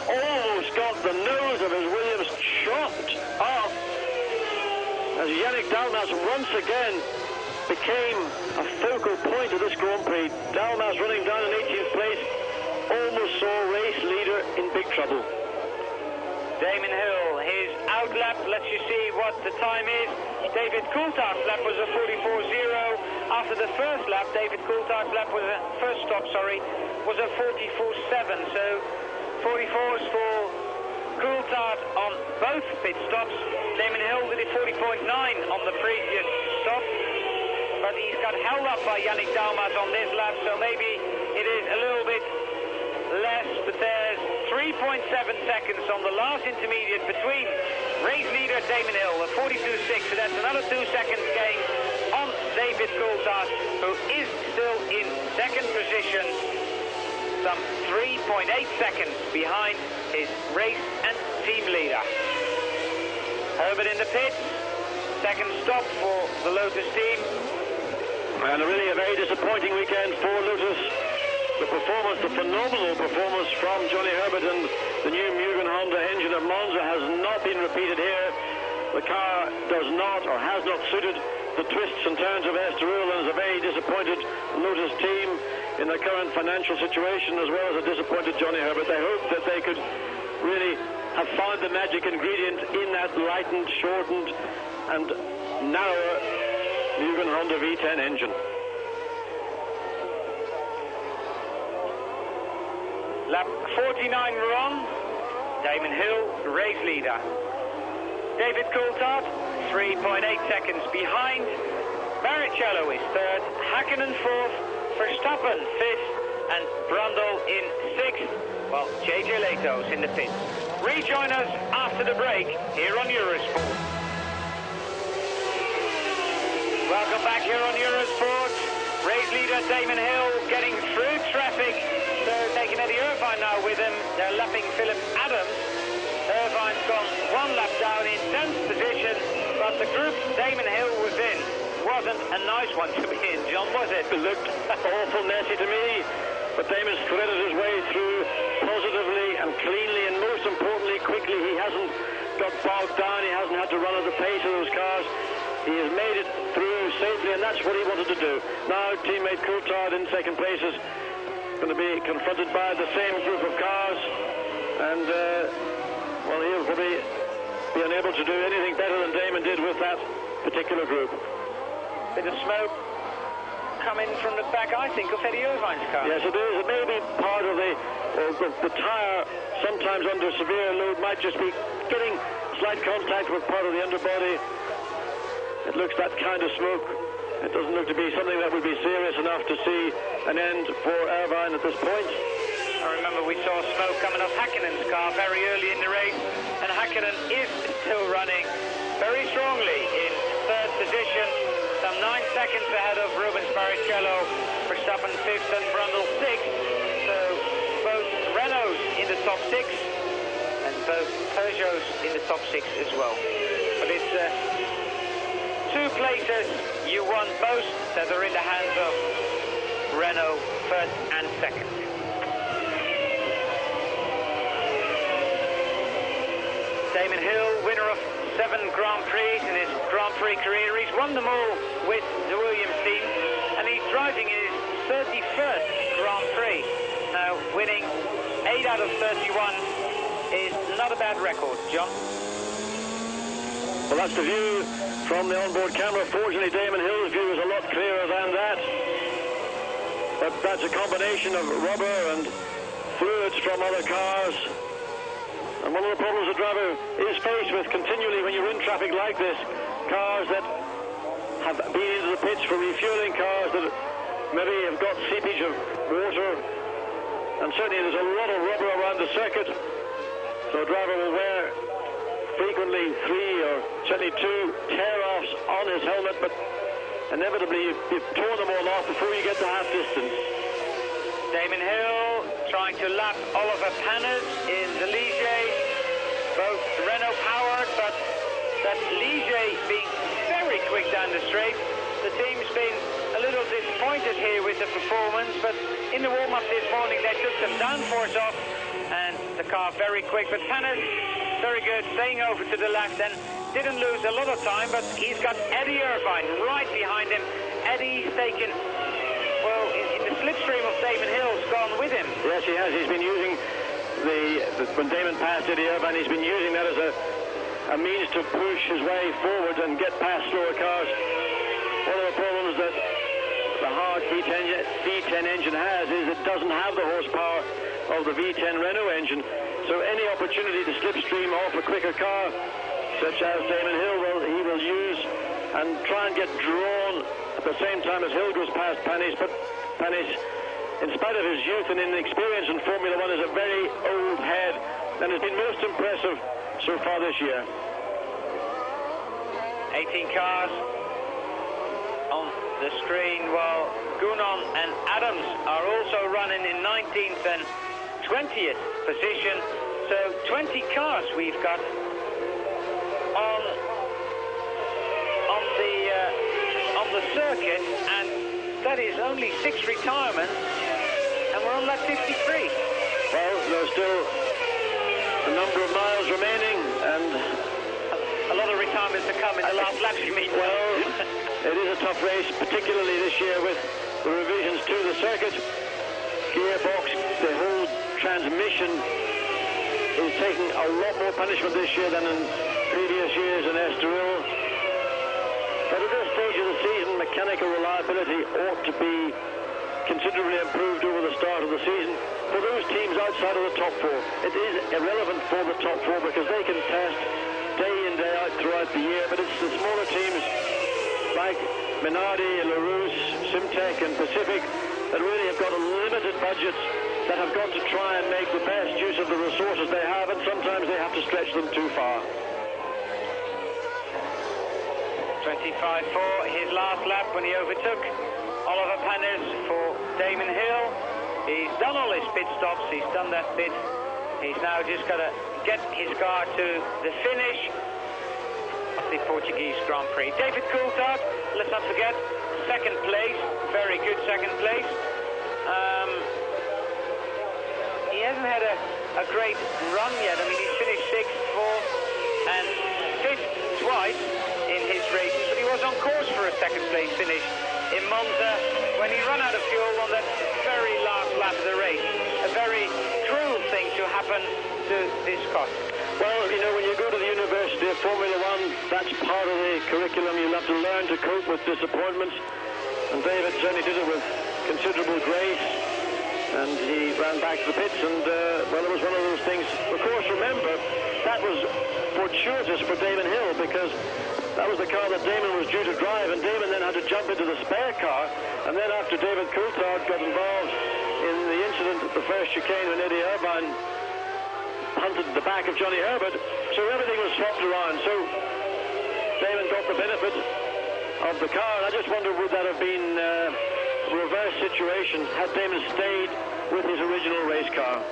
almost got the nose of his Williams chopped off as Yannick Dalmas once again became a focal point of this Grand Prix. Dalmas running down in 18th place almost saw race leader in big trouble. Damon Hill, his out lap lets you see what the time is. David Coulthard's lap was a 44.0. After the first lap, David Coulthard's lap was first stop, was a 44.7. So 44s for Coulthard on both pit stops. Damon Hill did a 40.9 on the previous stop, but he's got held up by Yannick Dalmas on this lap, so maybe it is a little bit less, but there's 3.7 seconds on the last intermediate between race leader Damon Hill, a 42.6, so that's another 2 seconds gain on David Coulthard, who is still in second position, some 3.8 seconds behind his race and team leader. Herbert in the pits, second stop for the Lotus team. And really a very disappointing weekend for Lotus. The performance, the phenomenal performance from Johnny Herbert and the new Mugen Honda engine at Monza has not been repeated here. The car does not or has not suited the twists and turns of Estoril, and is a very disappointed Lotus team in the current financial situation, as well as a disappointed Johnny Herbert. They hope that they could really have found the magic ingredient in that lightened, shortened and narrower Mugen Honda V10 engine. Lap 49 we're on. Damon Hill, race leader. David Coulthard, 3.8 seconds behind. Barrichello is third, Hakkinen fourth, Verstappen fifth, and Brundle in sixth, while JJ Leto's in the pits. Rejoin us after the break here on Eurosport. Welcome back here on Eurosport. Race leader Damon Hill getting through traffic. So taking Eddie Irvine now with him. They're lapping Philip Adams. Irvine's gone one lap down in 10th position, but the group Damon Hill was in wasn't a nice one to be in, John, was it? It looked awful messy to me, but Damon's threaded his way through positively and cleanly, and most importantly, quickly. He hasn't got bogged down, he hasn't had to run at the pace of those cars. He has made it through safely, and that's what he wanted to do. Now teammate Coulthard in second place is going to be confronted by the same group of cars, and well, he'll probably be unable to do anything better than Damon did with that particular group. Bit of smoke coming from the back, I think, of Eddie Irvine's car. Yes, it is. It may be part of the tyre, sometimes under severe load, might just be getting slight contact with part of the underbody. It looks that kind of smoke. It doesn't look to be something that would be serious enough to see an end for Irvine at this point. I remember we saw smoke coming off Hakkinen's car very early in the race, and Hakkinen is still running very strongly in third position, some 9 seconds ahead of Rubens Barrichello, Verstappen fifth and Brundle sixth. So both Renaults in the top six and both Peugeots in the top six as well. But it's two places you want both that are in the hands of Renault first and second. Damon Hill, winner of 7 Grand Prix in his Grand Prix career. He's won them all with the Williams team, and he's driving his 31st Grand Prix. Now, winning 8 out of 31 is not a bad record, John. Well, that's the view from the onboard camera. Fortunately, Damon Hill's view is a lot clearer than that. But that's a combination of rubber and fluids from other cars. And one of the problems a driver is faced with continually when you're in traffic like this, cars that have been into the pits for refueling, cars that maybe have got seepage of water, and certainly there's a lot of rubber around the circuit, so a driver will wear frequently 3 or certainly 2 tear-offs on his helmet, but inevitably you've torn them all off before you get to half distance. Damon Hill trying to lap Oliver Panis in the Ligier. Both Renault powered, but that Ligier being very quick down the straight. the team's been a little disappointed here with the performance, but in the warm-up this morning they took some downforce off, and the car very quick. But Panis, very good, staying over to the left and didn't lose a lot of time, but he's got Eddie Irvine right behind him. Eddie's taken, well, in the slipstream of Damon Hill's gone with him. Yes, he has. He's been using when Damon passed Eddie Irvine, he's been using that as a means to push his way forward and get past slower cars. One of the problems that the hard V10 engine has is it doesn't have the horsepower of the V10 Renault engine. So any opportunity to slipstream off a quicker car, such as Damon Hill, he will use and try and get drawn at the same time as Hill goes past Panis. But Panis, in spite of his youth and inexperience in Formula One, is a very old head and has been most impressive so far this year. 18 cars on the screen, while Gunon and Adams are also running in 19th and 20th position. So 20 cars we've got on the circuit, and that is only 6 retirements, and we're on lap 53. Well, there's still a number of miles remaining, and a lot of retirements to come in the last laps, you mean? Well, it is a tough race, particularly this year with the revisions to the circuit. Gearbox, the whole transmission is taking a lot more punishment this year than in previous years in Estoril. But at this stage of the season, mechanical reliability ought to be considerably improved over the start of the season for those teams outside of the top 4. It is irrelevant for the top 4 because they can test day in, day out throughout the year, but it's the smaller teams like Minardi, LaRousse, Simtek and Pacific that really have got limited budgets, that have got to try and make the best use of the resources they have, and sometimes they have to stretch them too far. 25.4, his last lap when he overtook Oliver Panis for Damon Hill. He's done all his pit stops, he's done that bit. He's now just got to get his car to the finish of the Portuguese Grand Prix. David Coulthard, let's not forget, second place, very good second place. He hasn't had a great run yet. I mean, he's finished 6th, 4th and 5th twice in his races, but he was on course for a second place finish in Monza when he ran out of fuel on that very last lap of the race. A very cruel thing to happen to this car. Well, you know, when you go to the University of Formula One, that's part of the curriculum. You'll have to learn to cope with disappointments, and David certainly did it with considerable grace, and he ran back to the pits, and well, it was one of those things. Of course, remember, that was fortuitous for Damon Hill, because that was the car that Damon was due to drive, and Damon then had to jump into the spare car, and then after David Coulthard got involved in the incident at the first chicane when Eddie Irvine hunted the back of Johnny Herbert, so everything was swapped around. So Damon got the benefit of the car, and I just wonder, would that have been a reverse situation had Damon stayed with his original race car?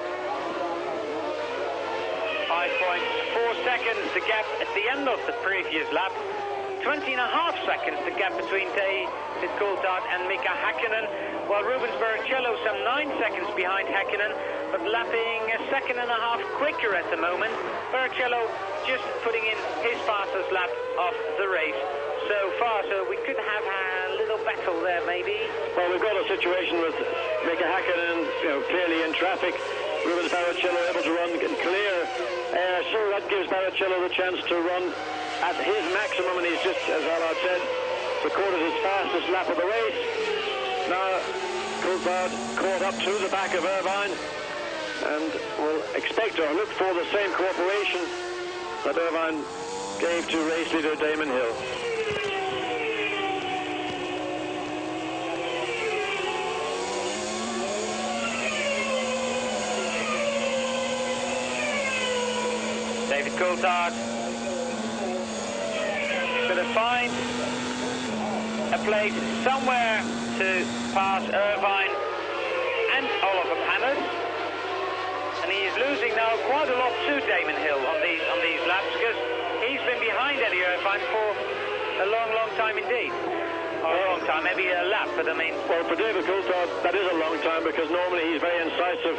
5.4 seconds the gap at the end of the previous lap. 20.5 seconds the gap between David Coulthard and Mika Häkkinen, while Rubens Barrichello some 9 seconds behind Häkkinen, but lapping a second and a half quicker at the moment. Barrichello just putting in his fastest lap of the race so far, so we could have a little battle there maybe. Well, we've got a situation with Mika Häkkinen, clearly in traffic. Rubens Barrichello able to run and clear air, so that gives Barrichello the chance to run at his maximum, and he's just, as Allard said, recorded his fastest lap of the race. Now Coulthard caught up to the back of Irvine, and will expect or look for the same cooperation that Irvine gave to race leader Damon Hill. David Coulthard going to find a place somewhere to pass Irvine and Oliver Panis, and he is losing now quite a lot to Damon Hill on these laps, because he's been behind Eddie Irvine for a long time indeed. Oh, a long time, maybe a lap, but I mean... Well, for David Coulthard, that is a long time, because normally he's very incisive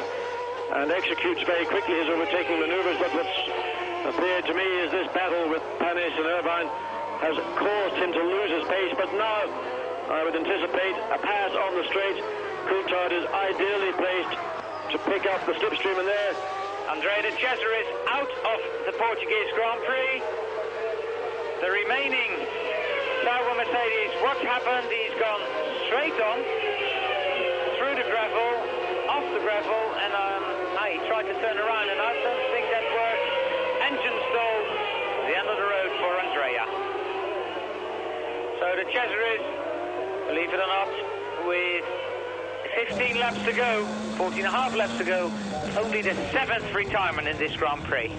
and executes very quickly his overtaking manoeuvres, but what's appeared to me is this battle with Panis and Irvine has caused him to lose his pace, but now I would anticipate a pass on the straight. Coulthard is ideally placed to pick up the slipstream, and there Andrea de Cesaris out of the Portuguese Grand Prix. The remaining Sauber Mercedes, what's happened? He's gone straight on, through the gravel, off the gravel, and he tried to turn around, and I don't think that worked. Engine stalled, the end of the road for Andrea. So de Cesaris, believe it or not, with 15 laps to go, 14 and a half laps to go, only the 7th retirement in this Grand Prix.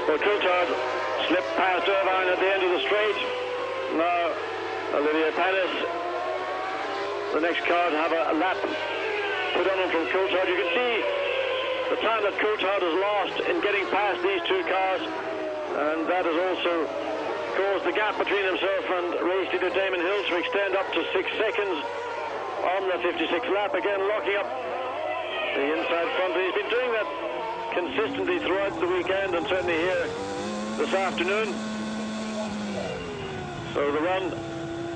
Well, Coulthard slipped past Irvine at the end of the straight. Now Olivier Panis, the next car, to have a lap put on him from Coulthard. You can see the time that Coulthard has lost in getting past these two cars, and that has also caused the gap between himself and race leader Damon Hill to extend up to 6 seconds on the 56th lap, again locking up the inside front. He's been doing that consistently throughout the weekend, and certainly here this afternoon. So the run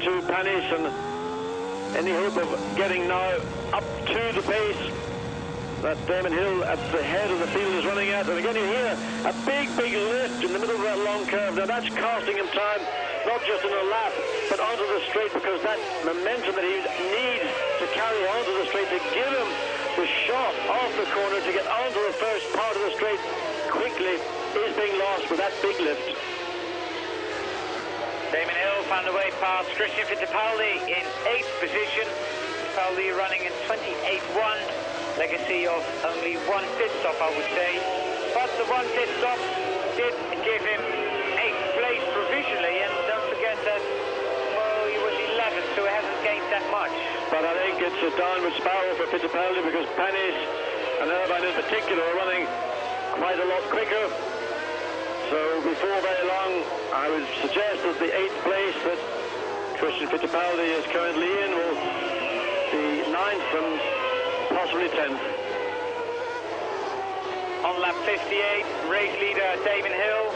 to Panis, and any hope of getting now up to the pace that Damon Hill at the head of the field is running at. And again, you hear a big lift in the middle of that long curve. Now that's costing him time, not just in a lap, but onto the straight, because that momentum that he needs to carry onto the straight to give him the shot off the corner to get onto the first part of the straight quickly is being lost with that big lift. Damon Hill found a way past Christian Fittipaldi in 8th position. Fittipaldi running in 28.1. Legacy of only one pit stop, I would say. But the one pit stop did give him 8th place provisionally. And don't forget that, well, he was 11th, so he hasn't gained that much. But I think it's a downward spiral for Fittipaldi, because Panis and Irvine in particular are running quite a lot quicker. So before very long, I would suggest that the 8th place that Christian Fittipaldi is currently in will be 9th and possibly 10th. On lap 58, race leader Damon Hill,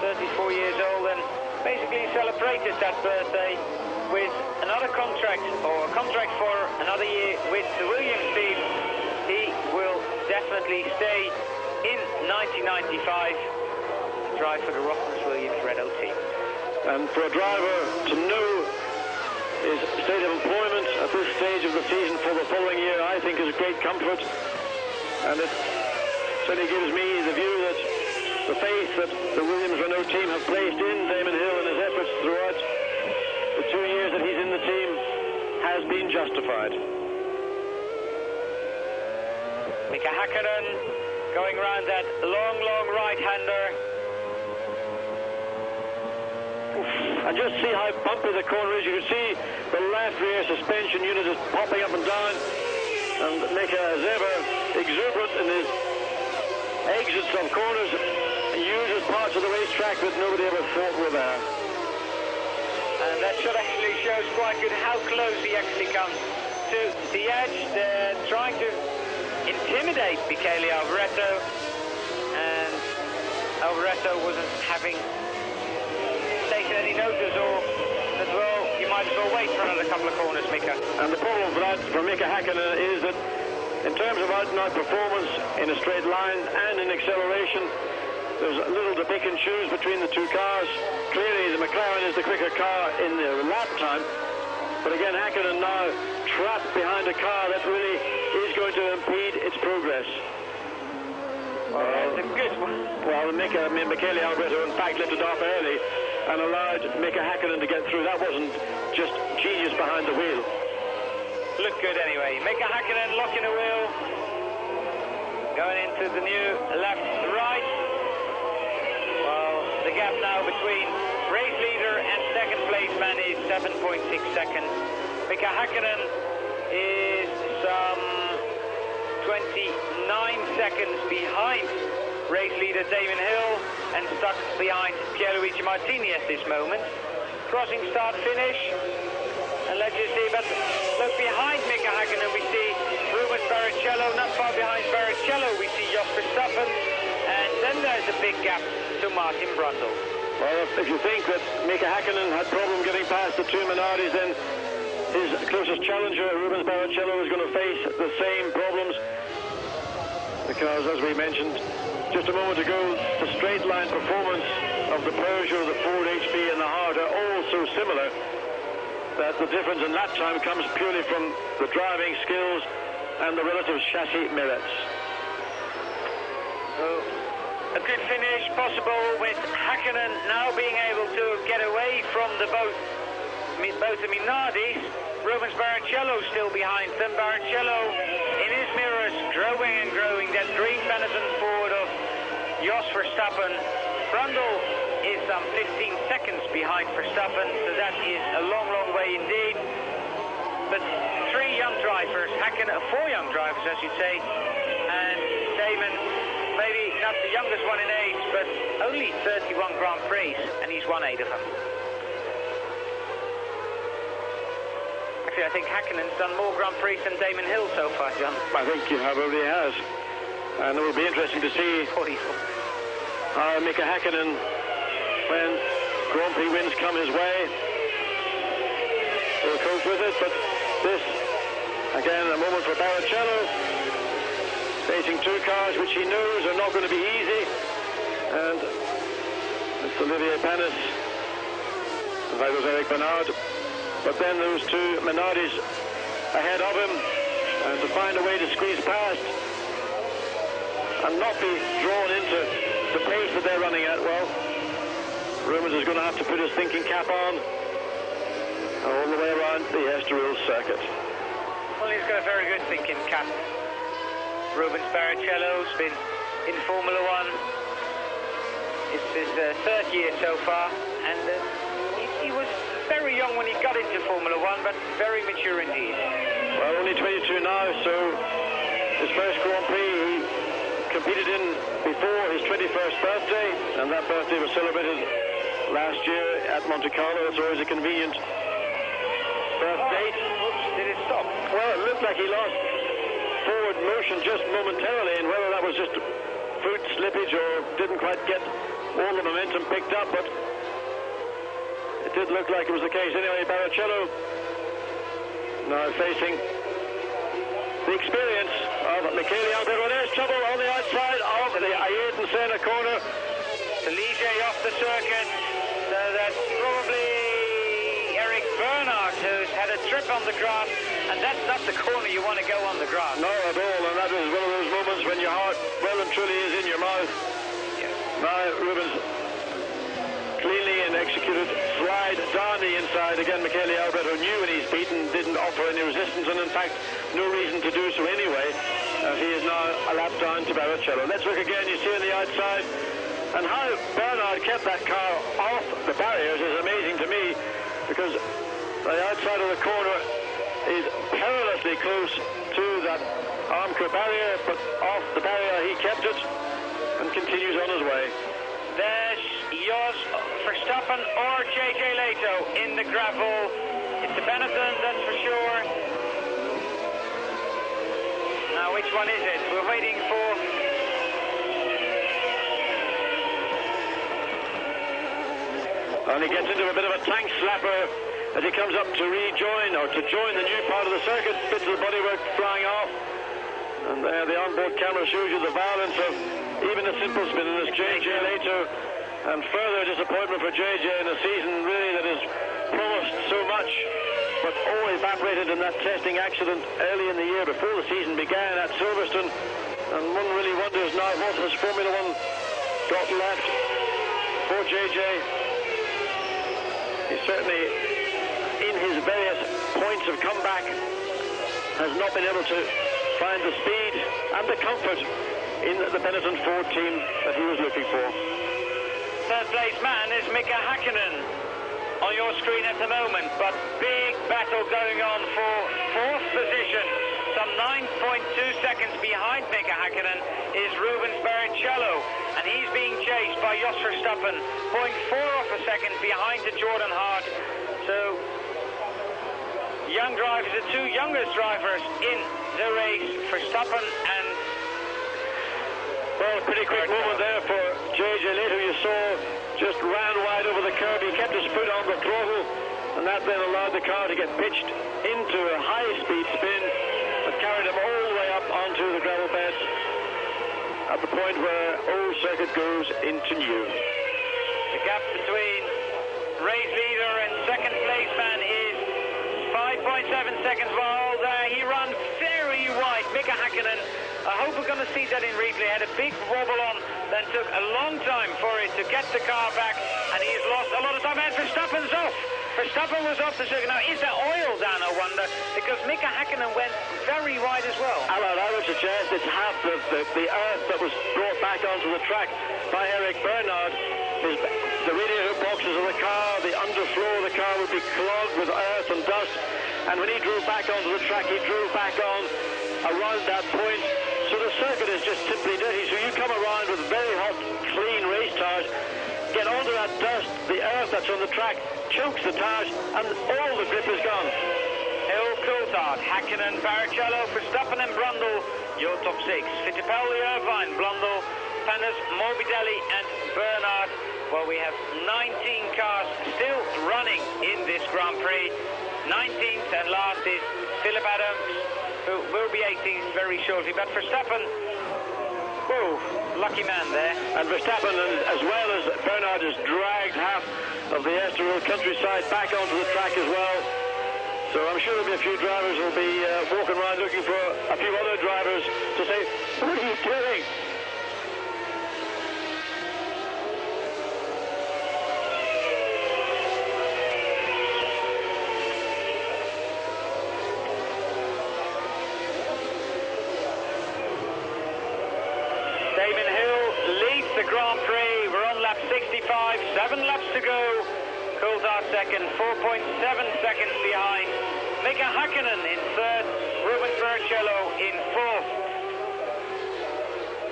34 years old, and basically celebrated that birthday with another contract, or a contract for another year with the Williams team. He will definitely stay in 1995 to drive for the Rothmans-Williams Renault team. And for a driver to know his state of employment at this stage of the season for the following year, I think is a great comfort. And it certainly gives me the view that the faith that the Williams Renault team have placed in Damon Hill and his efforts throughout the 2 years that he's in the team has been justified. Mika Häkkinen going around that long right-hander. And just see how bumpy the corner is. You can see the left rear suspension unit is popping up and down. And Mika, as ever, exuberant in his exits of corners, uses parts of the racetrack that nobody ever thought were there. And that shot actually shows quite good how close he actually comes to the edge. They're trying to intimidate Michele Alvaretto, and Alvaretto wasn't having taken any notice, or as well, you might as well wait for another couple of corners, Mika. And the problem for that, for Mika Häkkinen, is that in terms of out-and-out performance in a straight line and in acceleration, there's a little to pick and choose between the two cars. Clearly, the McLaren is the quicker car in the lap time, but again, Häkkinen now trapped behind a car that really is going to impede its progress. That's a good one. Well, Michele Alvaretto, in fact, lifted off early and allowed Mika Häkkinen to get through. That wasn't just genius behind the wheel. Looked good anyway. Mika Häkkinen locking the wheel. Going into the new left-right. Well, the gap now between race leader and second place man is 7.6 seconds. Mika Hakkinen is some 29 seconds behind race leader Damon Hill and stuck behind Pierluigi Martini at this moment. Crossing start finish. And let's just see, but look behind Mika Hakkinen, we see Rubens Barrichello. Not far behind Barrichello, we see Jos Verstappen. And then there's a big gap to Martin Brundle. Well, if you think that Mika Hakkinen had problem getting past the two Minardis, then his closest challenger, Rubens Barrichello, is going to face the same problems. Because, as we mentioned just a moment ago, the straight line performance of the Peugeot, the Ford HB and the Hart are all so similar that the difference in lap time comes purely from the driving skills and the relative chassis merits. So, a good finish possible with Hakkinen now being able to get away from both the Minardis. Rubens Barrichello still behind them. Barrichello in his mirrors growing and growing. That green Benetton Ford of Jos Verstappen. Brundle is some 15 seconds behind Verstappen, so that is a long, long way indeed. But three young drivers, four young drivers, I should say, and Damon, maybe not the youngest one in age, but only 31 Grand Prix, and he's won 8 of them. Actually, I think Hakkinen's done more Grand Prix than Damon Hill so far, John. I think he probably has. And it will be interesting to see how Mika Hakkinen, when Grand Prix wins come his way, will cope with it. But this, again, a moment for Barrichello, facing two cars which he knows are not going to be easy. And it's Olivier Panis, in fact it was Eric Bernard. But then those two Minardis ahead of him, and to find a way to squeeze past and not be drawn into the pace that they're running at, well, Rubens is going to have to put his thinking cap on all the way around the Estoril circuit. Well, he's got a very good thinking cap. Rubens Barrichello's been in Formula One. It's his third year so far, and he was very young when he got into Formula One, but very mature indeed. Well, only 22 now, so his first Grand Prix he competed in before his 21st birthday, and that birthday was celebrated last year at Monte Carlo. It's always a convenient birth date. Oops, did it stop? Well, it looked like he lost forward motion just momentarily, and whether that was just foot slippage or didn't quite get all the momentum picked up, but it did look like it was the case. Anyway, Barrichello now facing the experience of Michele Alberto. There's trouble on the outside of the Ayrton Senna corner. The Ligier off the circuit. So that's probably Eric Bernard, who's had a trip on the grass, and that's not the corner you want to go on the grass. No, at all, and that is one of those moments when your heart well and truly is in your mouth. Yes. Now Rubens cleanly and executed slide down the inside. Again, Michele Alberto knew when he's beaten, didn't offer any resistance, and in fact no reason to do so anyway, as he is now a lap down to Barrichello. Let's look again. You see on the outside, and how Bernard kept that car off the barriers is amazing to me, because the outside of the corner is perilously close to that Armco barrier, but off the barrier he kept it and continues on his way. There's Jos Verstappen or JJ Leto in the gravel. It's a Benetton, that's for sure. Now, which one is it? We're waiting for... And he gets into a bit of a tank slapper as he comes up to rejoin, or to join the new part of the circuit. Bits of the bodywork flying off. And there the onboard camera shows you the violence of even a simple spin in this JJ Leto. And further disappointment for JJ in a season really that has promised so much, but all evaporated in that testing accident early in the year before the season began at Silverstone. And one really wonders now what has Formula One got left for JJ. He certainly, in his various points of comeback, has not been able to find the speed and the comfort in the Benetton Ford team that he was looking for. Third place man is Mika Hakkinen. on your screen at the moment, but big battle going on for fourth position. Some 9.2 seconds behind Mika Häkkinen is Rubens Barrichello, and he's being chased by Jos Verstappen, 0.4 of a second behind the Jordan Hart. So, young drivers, the two youngest drivers in the race, Verstappen and... Well, pretty quick moment there for JJ Litt, who you saw just ran wide over the curb. He kept his foot on the throttle, and that then allowed the car to get pitched into a high-speed spin that carried him all the way up onto the gravel bed at the point where old circuit goes into new. The gap between race leader and second place man is 5.7 seconds wide. He ran very wide. Mika Häkkinen, I hope we're going to see that in replay. Had a big wobble on, then took a long time for it to get the car back, and he's lost a lot of time. And Verstappen's off. Verstappen was off the circuit. Now, is there oil down, I wonder? Because Mika Häkkinen went very wide as well. Alan, I would suggest it's half the earth that was brought back onto the track by Eric Bernard. The radiator boxes of the car, the underfloor of the car would be clogged with earth and dust. And when he drove back onto the track, he drove back on around that point. So the circuit is just simply dirty. So you come around with very hot, clean race tires, get onto that dust, the earth that's on the track, chokes the tires, and all the grip is gone. Hill, Coulthard, Häkkinen, Barrichello, Verstappen and Brundle, your top six. Fittipaldi, Irvine, Blundell, Pennis, Morbidelli and Bernard. Well, we have 19 cars still running in this Grand Prix. 19th and last is Philip Adams, who will be 18th very shortly. But Verstappen, whoa, lucky man there. And Verstappen, as well as Bernard, has dragged half of the Estoril countryside back onto the track as well. So I'm sure there'll be a few drivers who will be walking around looking for a few other drivers to say, what are you doing? Damon Hill leads the Grand Prix. We're on lap 65, 7 laps to go. Coulthard second, 4.7 seconds behind. Mika Häkkinen in third, Rubens Barrichello in fourth.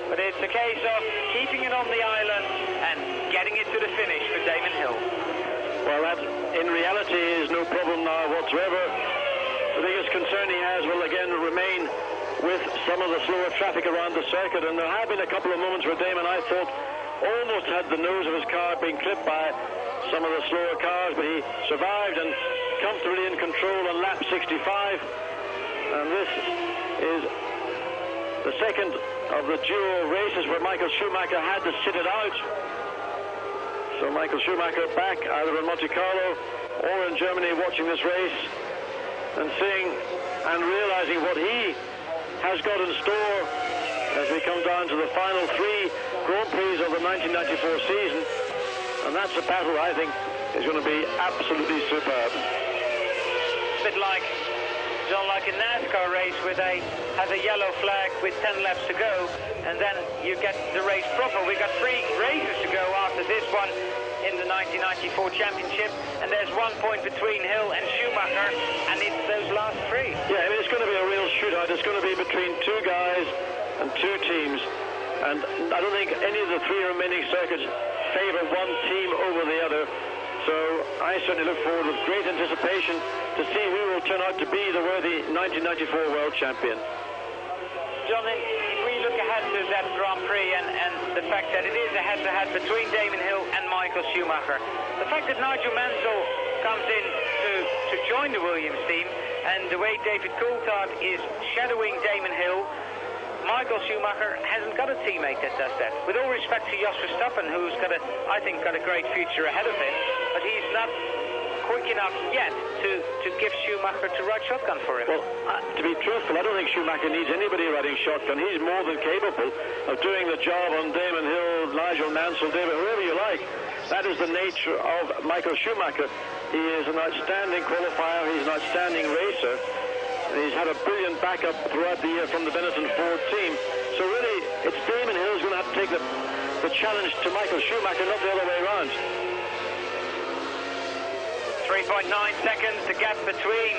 But it's a case of keeping it on the island and getting it to the finish for Damon Hill. Well, that in reality is no problem now whatsoever. The biggest concern he has will again remain with some of the slower traffic around the circuit, and there have been a couple of moments where Damon, I thought, almost had the nose of his car being clipped by some of the slower cars, but he survived and comfortably in control on lap 65, and this is the second of the dual races where Michael Schumacher had to sit it out. So Michael Schumacher back either in Monte Carlo or in Germany watching this race and seeing and realizing what he has got in store as we come down to the final three Grand Prix of the 1994 season, and that's a battle I think is going to be absolutely superb. A bit like a NASCAR race where they have a yellow flag with 10 laps to go, and then you get the race proper. We've got 3 races to go after this one in the 1994 championship, and there's 1 point between Hill and Schumacher, and it's those last 3. Yeah, I mean, it's going to be a real shootout. It's going to be between 2 guys and 2 teams, and I don't think any of the 3 remaining circuits favor one team over the other. So I certainly look forward with great anticipation to see who will turn out to be the worthy 1994 world champion. John, if we look ahead to that Grand Prix and the fact that it is a head-to-head between Damon Hill and Michael Schumacher, the fact that Nigel Mansell comes in to join the Williams team, and the way David Coulthard is shadowing Damon Hill, Michael Schumacher hasn't got a teammate that does that. With all respect to Jos Verstappen, who's I think got a great future ahead of him, but he's not quick enough yet to give Schumacher to ride shotgun for him. Well, to be truthful, I don't think Schumacher needs anybody riding shotgun. He's more than capable of doing the job on Damon Hill, Nigel Mansell, David, whoever you like. That is the nature of Michael Schumacher. He is an outstanding qualifier. He's an outstanding racer. He's had a brilliant backup throughout the year from the Benetton Ford team. So really, it's Damon Hill who's going to have to take the challenge to Michael Schumacher, not the other way around. 3.9 seconds, the gap between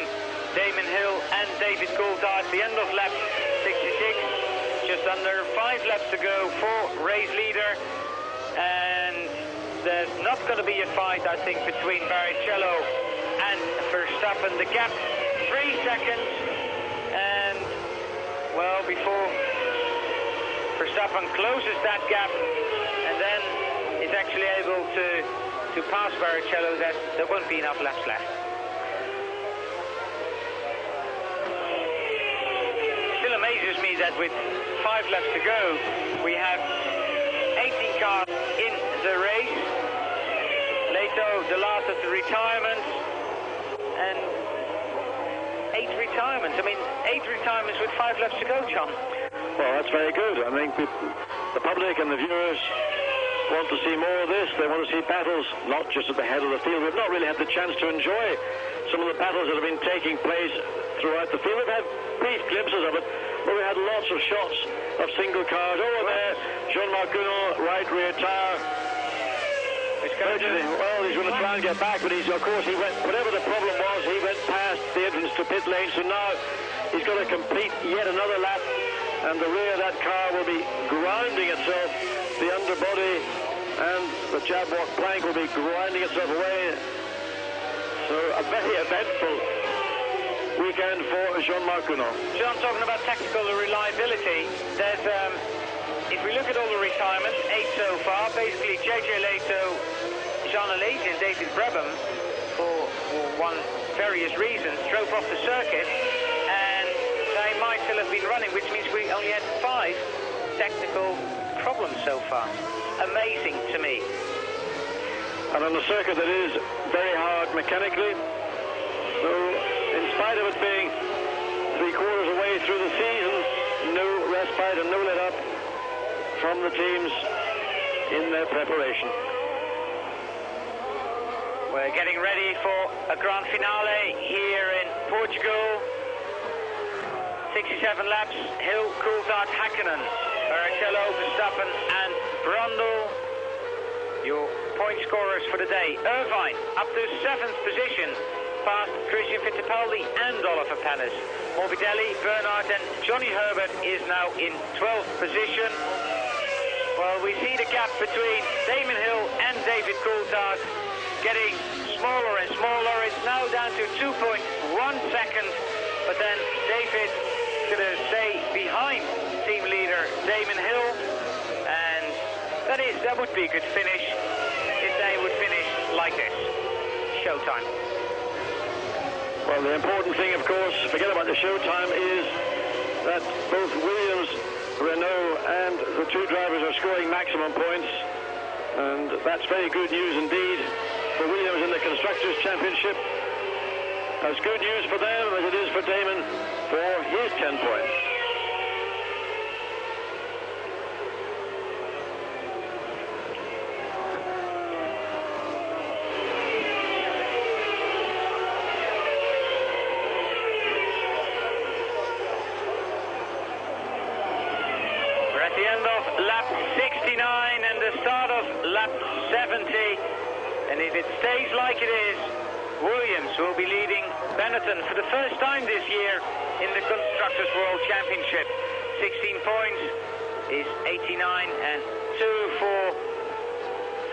Damon Hill and David Coulthard. The end of lap 66. Just under 5 laps to go for race leader. And there's not going to be a fight, I think, between Barrichello and Verstappen. The gap, 3 seconds. And, well, before Verstappen closes that gap and then is actually able to pass Barrichello, that there won't be enough laps left. Still amazes me that with 5 laps to go, we have 18 cars in the race. Leto, the last of the retirements, and 8 retirements. I mean, 8 retirements with 5 laps to go, John. Well, that's very good. I think the public and the viewers want to see more of this. They want to see battles, not just at the head of the field. We've not really had the chance to enjoy some of the battles that have been taking place throughout the field. We've had brief glimpses of it, but we had lots of shots of single cars. Over there, Jean-Marc Gounod, right rear tire. Well, he's going to try and get back, but of course, he went, whatever the problem was, he went past the entrance to pit lane, so now he's got to complete yet another lap, and the rear of that car will be grinding itself. The underbody and the jabwalk plank will be grinding itself away. So a very eventful weekend for Jean-Marc Gounod. John, talking about tactical reliability, there's, if we look at all the retirements, 8 so far, basically JJ Leto, Jean Alesi and David Brabham, for various reasons, drove off the circuit, and they might still have been running, which means we only had 5 technical problems so far. Amazing to me. And on the circuit that is very hard mechanically, so in spite of it being 3/4 away through the season, no respite and no let up from the teams in their preparation. We're getting ready for a grand finale here in Portugal. 67 laps, Hill, Coulthard, Hakkinen, Barrichello, Verstappen and Brundle. Your point scorers for the day. Irvine up to 7th position, past Christian Fittipaldi and Oliver Panis. Morbidelli, Bernard and Johnny Herbert is now in 12th position. Well, we see the gap between Damon Hill and David Coulthard getting smaller and smaller. It's now down to 2.1 seconds, but then David going to stay behind team leader Damon Hill, and that would be a good finish if they would finish like this. Showtime. Well, the important thing, of course, forget about the showtime, is that both Williams, Renault and the 2 drivers are scoring maximum points, and that's very good news indeed for Williams in the Constructors' Championship. As good news for them as it is for Damon for his 10 points. We're at the end of lap 69 and the start of lap 70. And if it stays like it is, Williams will be leading Benetton for the first time this year in the Constructors' World Championship. 16 points is 89 and 2 for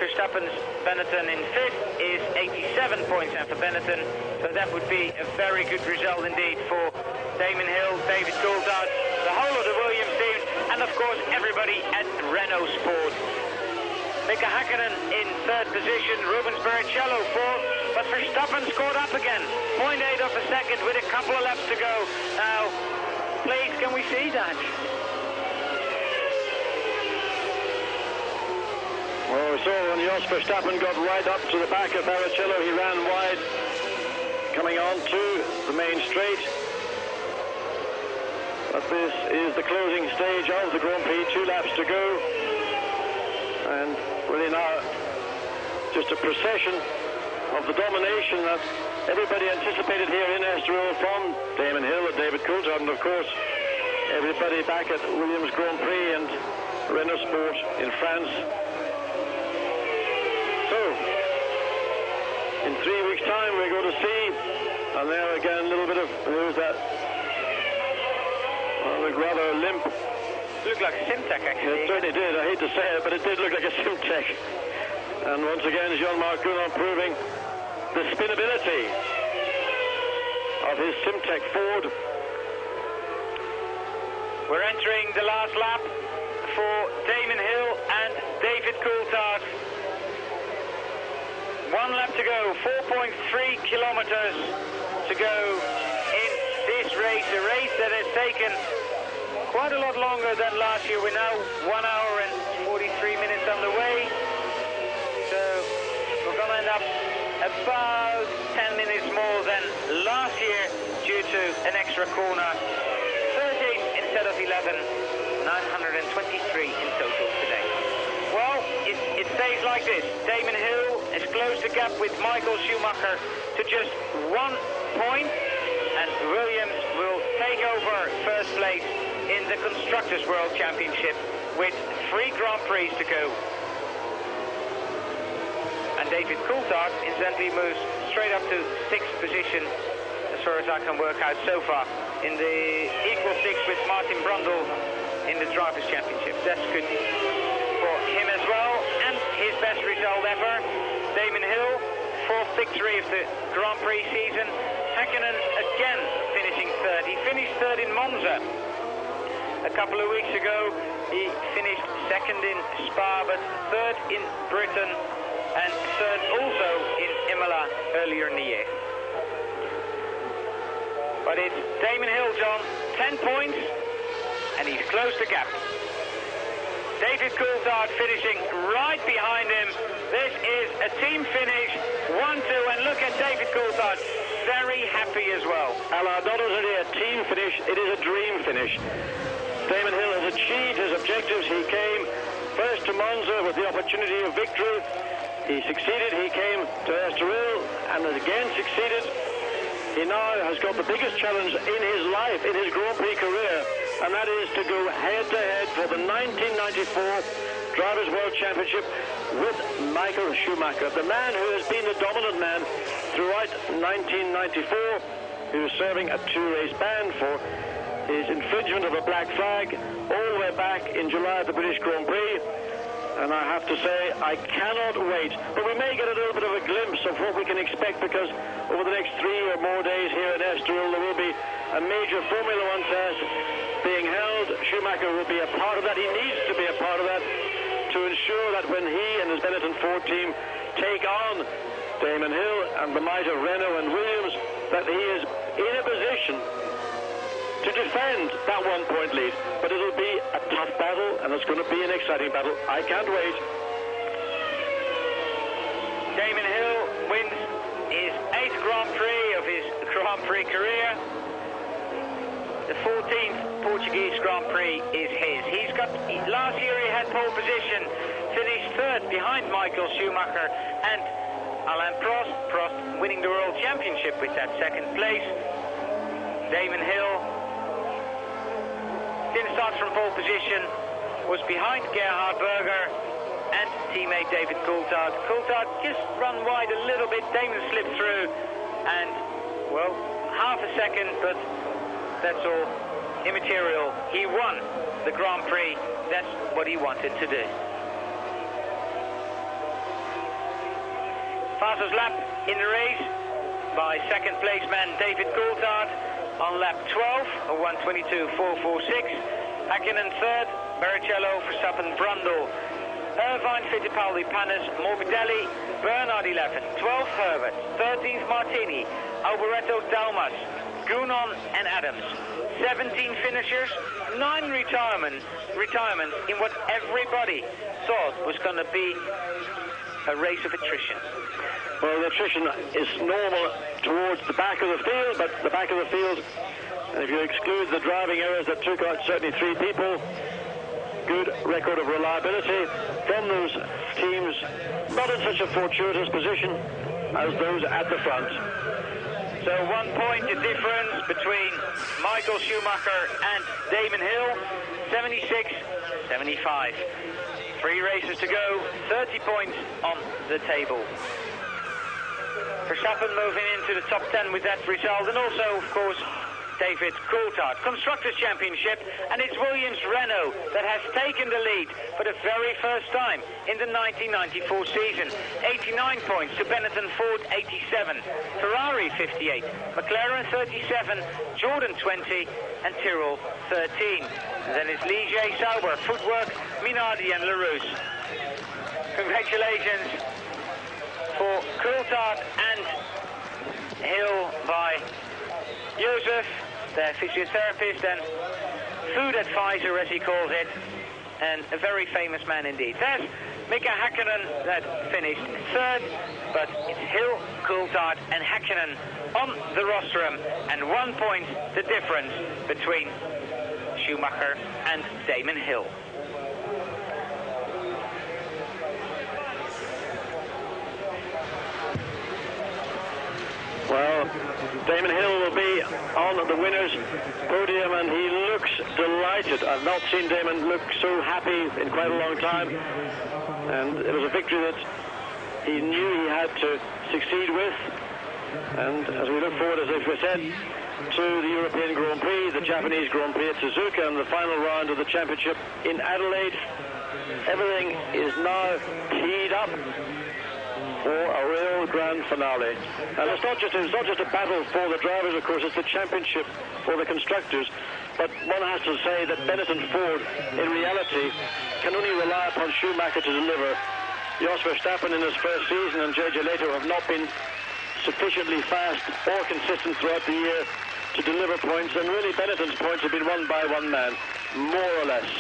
Verstappen's Benetton in 5th is 87 points, and for Benetton, so that would be a very good result indeed for Damon Hill, David Coulthard, the whole of the Williams team, and of course everybody at Renault Sport. Mika Hakkinen in 3rd position, Rubens Barrichello 4th, but Verstappen scored up again. 0.8 of a second with a couple of laps to go. Now, please, can we see that? Well, we saw when Jos Verstappen got right up to the back of Barrichello, he ran wide, coming on to the main straight. But this is the closing stage of the Grand Prix, 2 laps to go. And really now, just a procession of the domination that everybody anticipated here in Estoril from Damon Hill and David Coulthard, and of course, everybody back at Williams Grand Prix and Renault Sport in France. So, In 3 weeks' time, we're going to see, and there again, a little bit of, who's that? Well, looked rather limp. Looked like a Simtek, actually. It certainly did. I hate to say it, but it did look like a Simtek. And once again, Jean-Marc Gounon proving the spinability of his Simtek Ford. We're entering the last lap for Damon Hill and David Coulthard. 1 lap to go, 4.3 kilometers to go in this race, a race that has taken quite a lot longer than last year. We're now 1 hour and 43 minutes on the way, so we're going to end up about 10 minutes more than last year due to an extra corner. 13 instead of 11, 923 in total today. Well, it stays like this. Damon Hill has closed the gap with Michael Schumacher to just 1 point, and Williams will take over first place in the Constructors' World Championship with 3 Grand Prix to go. And David Coulthard incidentally moves straight up to 6th position, as far as I can work out so far, in the equal 6 with Martin Brundle in the Drivers' Championship. That's good for him as well, and his best result ever. Damon Hill, 4th victory of the Grand Prix season. Häkkinen again finishing 3rd. He finished 3rd in Monza a couple of weeks ago. He finished 2nd in Spa, but 3rd in Britain, and 3rd also in Imola earlier in the year. But it's Damon Hill, John, 10 points, and he's closed the gap. David Coulthard finishing right behind him. This is a team finish, 1-2, and look at David Coulthard, very happy as well. Allard, not only a team finish, it is a dream finish. Damon Hill has achieved his objectives. He came first to Monza with the opportunity of victory. He succeeded. He came to Estoril and has again succeeded. He now has got the biggest challenge in his life, in his Grand Prix career, and that is to go head-to-head for the 1994 Drivers' World Championship with Michael Schumacher, the man who has been the dominant man throughout 1994, who is serving a 2-race ban for his infringement of a black flag all the way back in July at the British Grand Prix. And I have to say, I cannot wait. But we may get a little bit of a glimpse of what we can expect, because over the next 3 or more days here in Estoril, there will be a major Formula One test being held. Schumacher will be a part of that. He needs to be a part of that to ensure that when he and his Benetton Ford team take on Damon Hill and the might of Renault and Williams, that he is in a position to defend that 1-point lead. But it'll be a tough battle, and it's going to be an exciting battle. I can't wait. Damon Hill wins his 8th Grand Prix of his Grand Prix career. The 14th Portuguese Grand Prix is his. Last year he had pole position, finished 3rd behind Michael Schumacher and Alain Prost. Prost winning the World Championship with that 2nd place. Damon Hill didn't start from pole position, was behind Gerhard Berger and teammate David Coulthard. Coulthard just run wide a little bit. Damon slipped through and, well, half a second, but that's all immaterial. He won the Grand Prix. That's what he wanted to do. Fastest lap in the race by 2nd place man David Coulthard on lap 12, a 1:22.446. Häkkinen 3rd, Barrichello, Verstappen, Brundle, Irvine, Fittipaldi, Panis, Morbidelli, Bernard 11th, 12th Herbert, 13th Martini, Alboreto, Dalmas, Gounon and Adams. 17 finishers, 9 retirements in what everybody thought was going to be a race of attrition. Well, the attrition is normal towards the back of the field, but the back of the field, and if you exclude the driving errors that took out certainly 3 people, good record of reliability from those teams, not in such a fortuitous position as those at the front. So 1 point the difference between Michael Schumacher and Damon Hill, 76-75. 3 races to go, 30 points on the table. Verstappen moving into the top 10 with that result, and also, of course, David Coulthard. Constructors' Championship, and it's Williams-Renault that has taken the lead for the very first time in the 1994 season. 89 points to Benetton Ford, 87. Ferrari, 58. McLaren, 37. Jordan, 20. And Tyrrell, 13. And then it's Ligier, Sauber, Footwork, Minardi and LaRousse. Congratulations for Coulthard and Hill by Joseph, the physiotherapist and food advisor, as he calls it, and a very famous man indeed. There's Mika Häkkinen that finished third, but it's Hill, Coulthard and Häkkinen on the rostrum, and 1 point the difference between Schumacher and Damon Hill. Well, Damon Hill will be on the winner's podium, and he looks delighted. I've not seen Damon look so happy in quite a long time, and it was a victory that he knew he had to succeed with. And as we look forward, as we said, to the European Grand Prix, the Japanese Grand Prix at Suzuka, and the final round of the championship in Adelaide, everything is now teed up for a real grand finale. And it's not just a battle for the drivers, of course, it's the championship for the constructors. But one has to say that Benetton Ford, in reality, can only rely upon Schumacher to deliver. Jos Verstappen in his first season and JJ Leto have not been sufficiently fast or consistent throughout the year to deliver points, and really Benetton's points have been won by one man, more or less.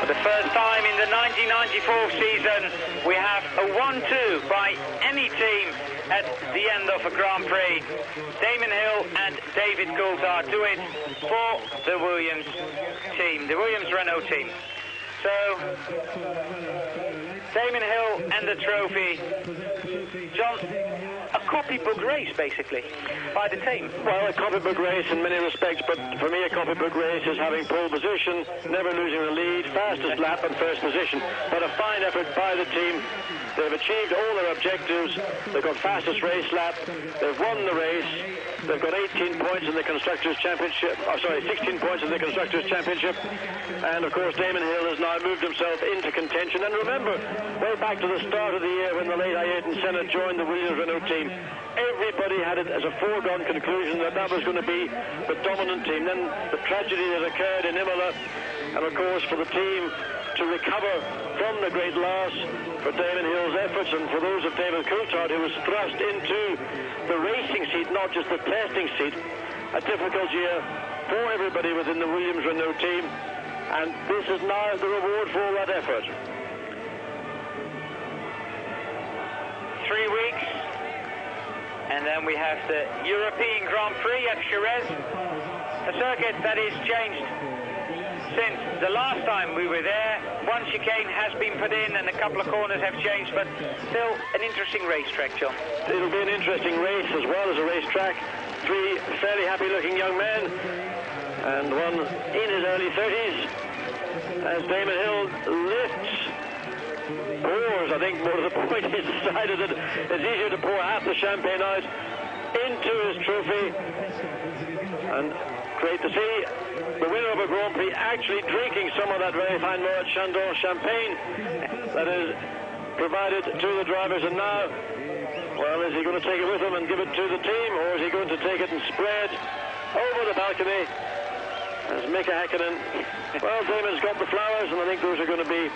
For the first time in the 1994 season, we have a 1-2 by any team at the end of a Grand Prix. Damon Hill and David Coulthard do it for the Williams team, the Williams-Renault team. So, Damon Hill and the trophy. John, a copybook race, basically, by the team. Well, a copybook race in many respects, but for me a copybook race is having pole position, never losing the lead, fastest lap and first position. But a fine effort by the team. They've achieved all their objectives. They've got fastest race lap. They've won the race. They've got 18 points in the Constructors' Championship. 16 points in the Constructors' Championship. And, of course, Damon Hill has now moved himself into contention. And remember, way back to the start of the year when the late Ayrton Senna joined the Williams-Renault team, everybody had it as a foregone conclusion that that was going to be the dominant team. Then the tragedy that occurred in Imola, and, of course, for the team to recover from the great loss, for Damon Hill's efforts and for those of David Coulthard, who was thrust into the racing seat, not just the testing seat. A difficult year for everybody within the Williams-Renault team, and this is now the reward for all that effort. 3 weeks, and then we have the European Grand Prix at Jerez, a circuit that is changed since the last time we were there. One chicane has been put in and a couple of corners have changed, but still an interesting racetrack, John. It'll be an interesting race as well as a racetrack. 3 fairly happy-looking young men, and one in his early 30s, as Damon Hill pours, I think, more to the point, he's decided that it's easier to pour half the champagne out into his trophy. And great to see the winner of a Grand Prix actually drinking some of that very fine Moet Chandon champagne that is provided to the drivers. And now, well, is he going to take it with him and give it to the team, or is he going to take it and spray it over the balcony As Mika Häkkinen, well, Damon's got the flowers, and I think those are going to be...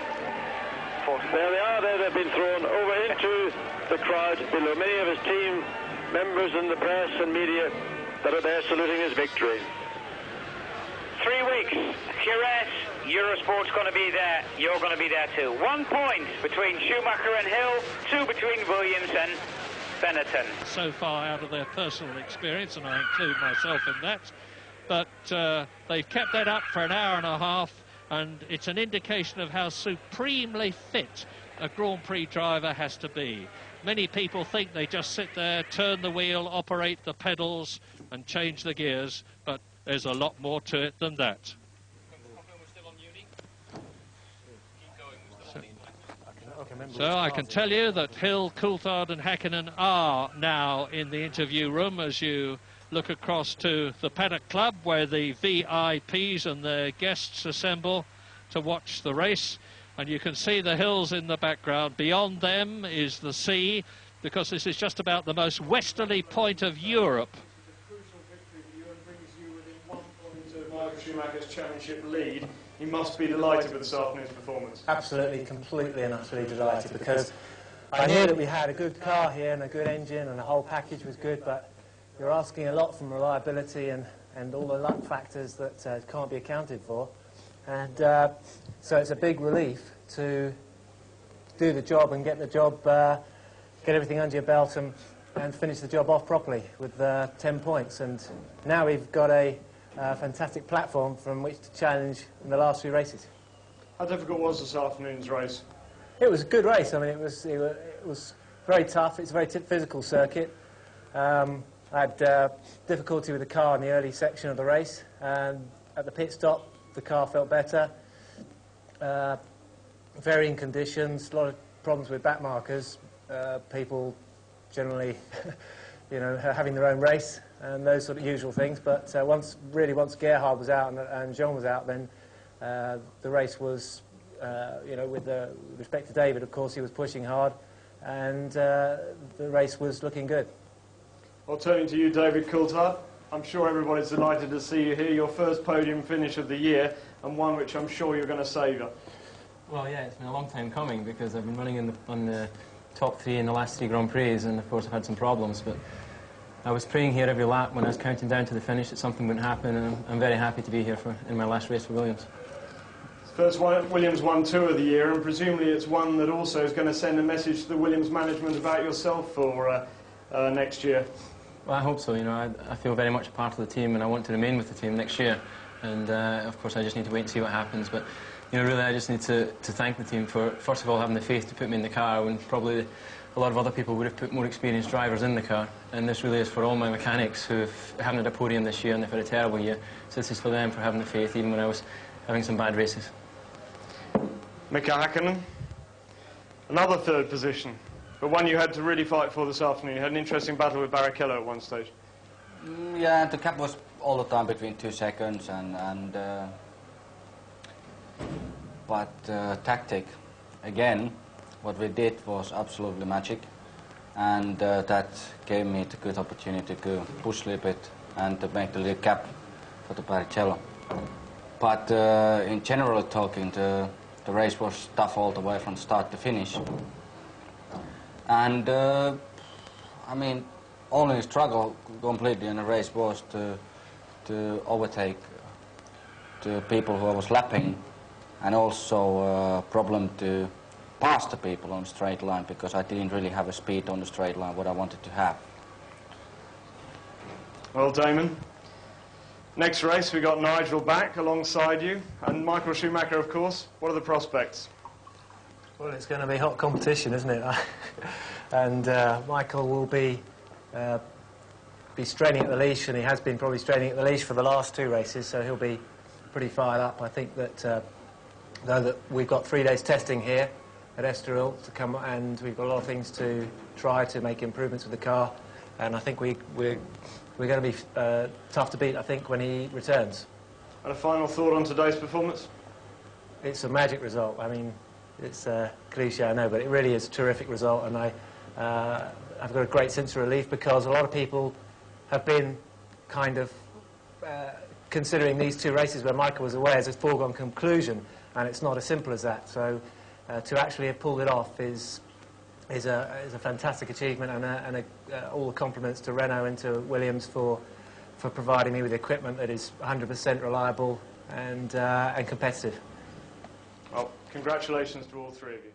There they are, there they've been thrown over into the crowd below. Many of his team members and the press and media that are there saluting his victory. 3 weeks, Jerez, Eurosport's going to be there, you're going to be there too. 1 point between Schumacher and Hill, 2 between Williams and Benetton. So far out of their personal experience, and I include myself in that, but they've kept that up for an hour and a half, and it's an indication of how supremely fit a Grand Prix driver has to be. Many people think they just sit there, turn the wheel, operate the pedals and change the gears, but there's a lot more to it than that. So I can tell you that Hill, Coulthard and Häkkinen are now in the interview room as you look across to the Paddock Club, where the VIPs and their guests assemble to watch the race. And you can see the hills in the background. Beyond them is the sea, because this is just about the most westerly point of Europe. Crucial victory for you and brings you within 1 point of Michael Schumacher's championship lead. You must be delighted with this afternoon's performance. Absolutely, completely and utterly delighted, because I knew that we had a good car here and a good engine and the whole package was good, but you're asking a lot from reliability and all the luck factors that can't be accounted for. And so it's a big relief to do the job and get the job, get everything under your belt and finish the job off properly with 10 points. And now we've got a fantastic platform from which to challenge in the last few races. How difficult was this afternoon's race? It was a good race. I mean, it was very tough. It's a very physical circuit. I had difficulty with the car in the early section of the race, and at the pit stop the car felt better. Varying conditions, a lot of problems with back markers, people generally you know, having their own race and those sort of usual things, but once Gerhard was out and Jean was out, then the race was, you know, with respect to David, of course, he was pushing hard, and the race was looking good. Well, turning to you, David Coulthard, I'm sure everybody's delighted to see you here, your first podium finish of the year, and one which I'm sure you're going to savour. Well, yeah, it's been a long time coming, because I've been running on the top 3 in the last 3 Grand Prix, and of course I've had some problems, but I was praying here every lap when I was counting down to the finish that something wouldn't happen, and I'm very happy to be here in my last race for Williams. First Williams won 2 of the year, and presumably it's one that also is going to send a message to the Williams management about yourself for next year. Well, I hope so. You know, I feel very much a part of the team, and I want to remain with the team next year. And of course, I just need to wait and see what happens. But you know, really, I just need to thank the team for, first of all, having the faith to put me in the car when probably a lot of other people would have put more experienced drivers in the car. And this really is for all my mechanics who haven't had a podium this year and they've had a terrible year. So this is for them for having the faith, even when I was having some bad races. Mika Häkkinen, another 3rd position, but one you had to really fight for this afternoon. You had an interesting battle with Barrichello at one stage. Yeah, the gap was all the time between 2 seconds, but tactic, again, what we did was absolutely magic, and that gave me the good opportunity to push a little bit and to make the little gap for the Barrichello. But in general talking, the race was tough all the way from start to finish. And, I mean, only struggle completely in the race was to overtake the people who I was lapping, and also problem to pass the people on the straight line, because I didn't really have a speed on the straight line what I wanted to have. Well, Damon, next race we got Nigel back alongside you, and Michael Schumacher, of course. What are the prospects? Well, it's going to be hot competition, isn't it? And Michael will be straining at the leash, and he has been probably straining at the leash for the last 2 races, so he'll be pretty fired up. I think that though that we've got 3 days testing here at Estoril to come, and we've got a lot of things to try to make improvements with the car, and I think we're going to be tough to beat, I think, when he returns. And a final thought on today's performance? It's a magic result. I mean, it's a cliche, I know, but it really is a terrific result, and I've got a great sense of relief, because a lot of people have been kind of considering these two races where Michael was away as a foregone conclusion, and it's not as simple as that. So to actually have pulled it off is a fantastic achievement, and all the compliments to Renault and to Williams for providing me with equipment that is 100% reliable and competitive. Well, congratulations to all three of you.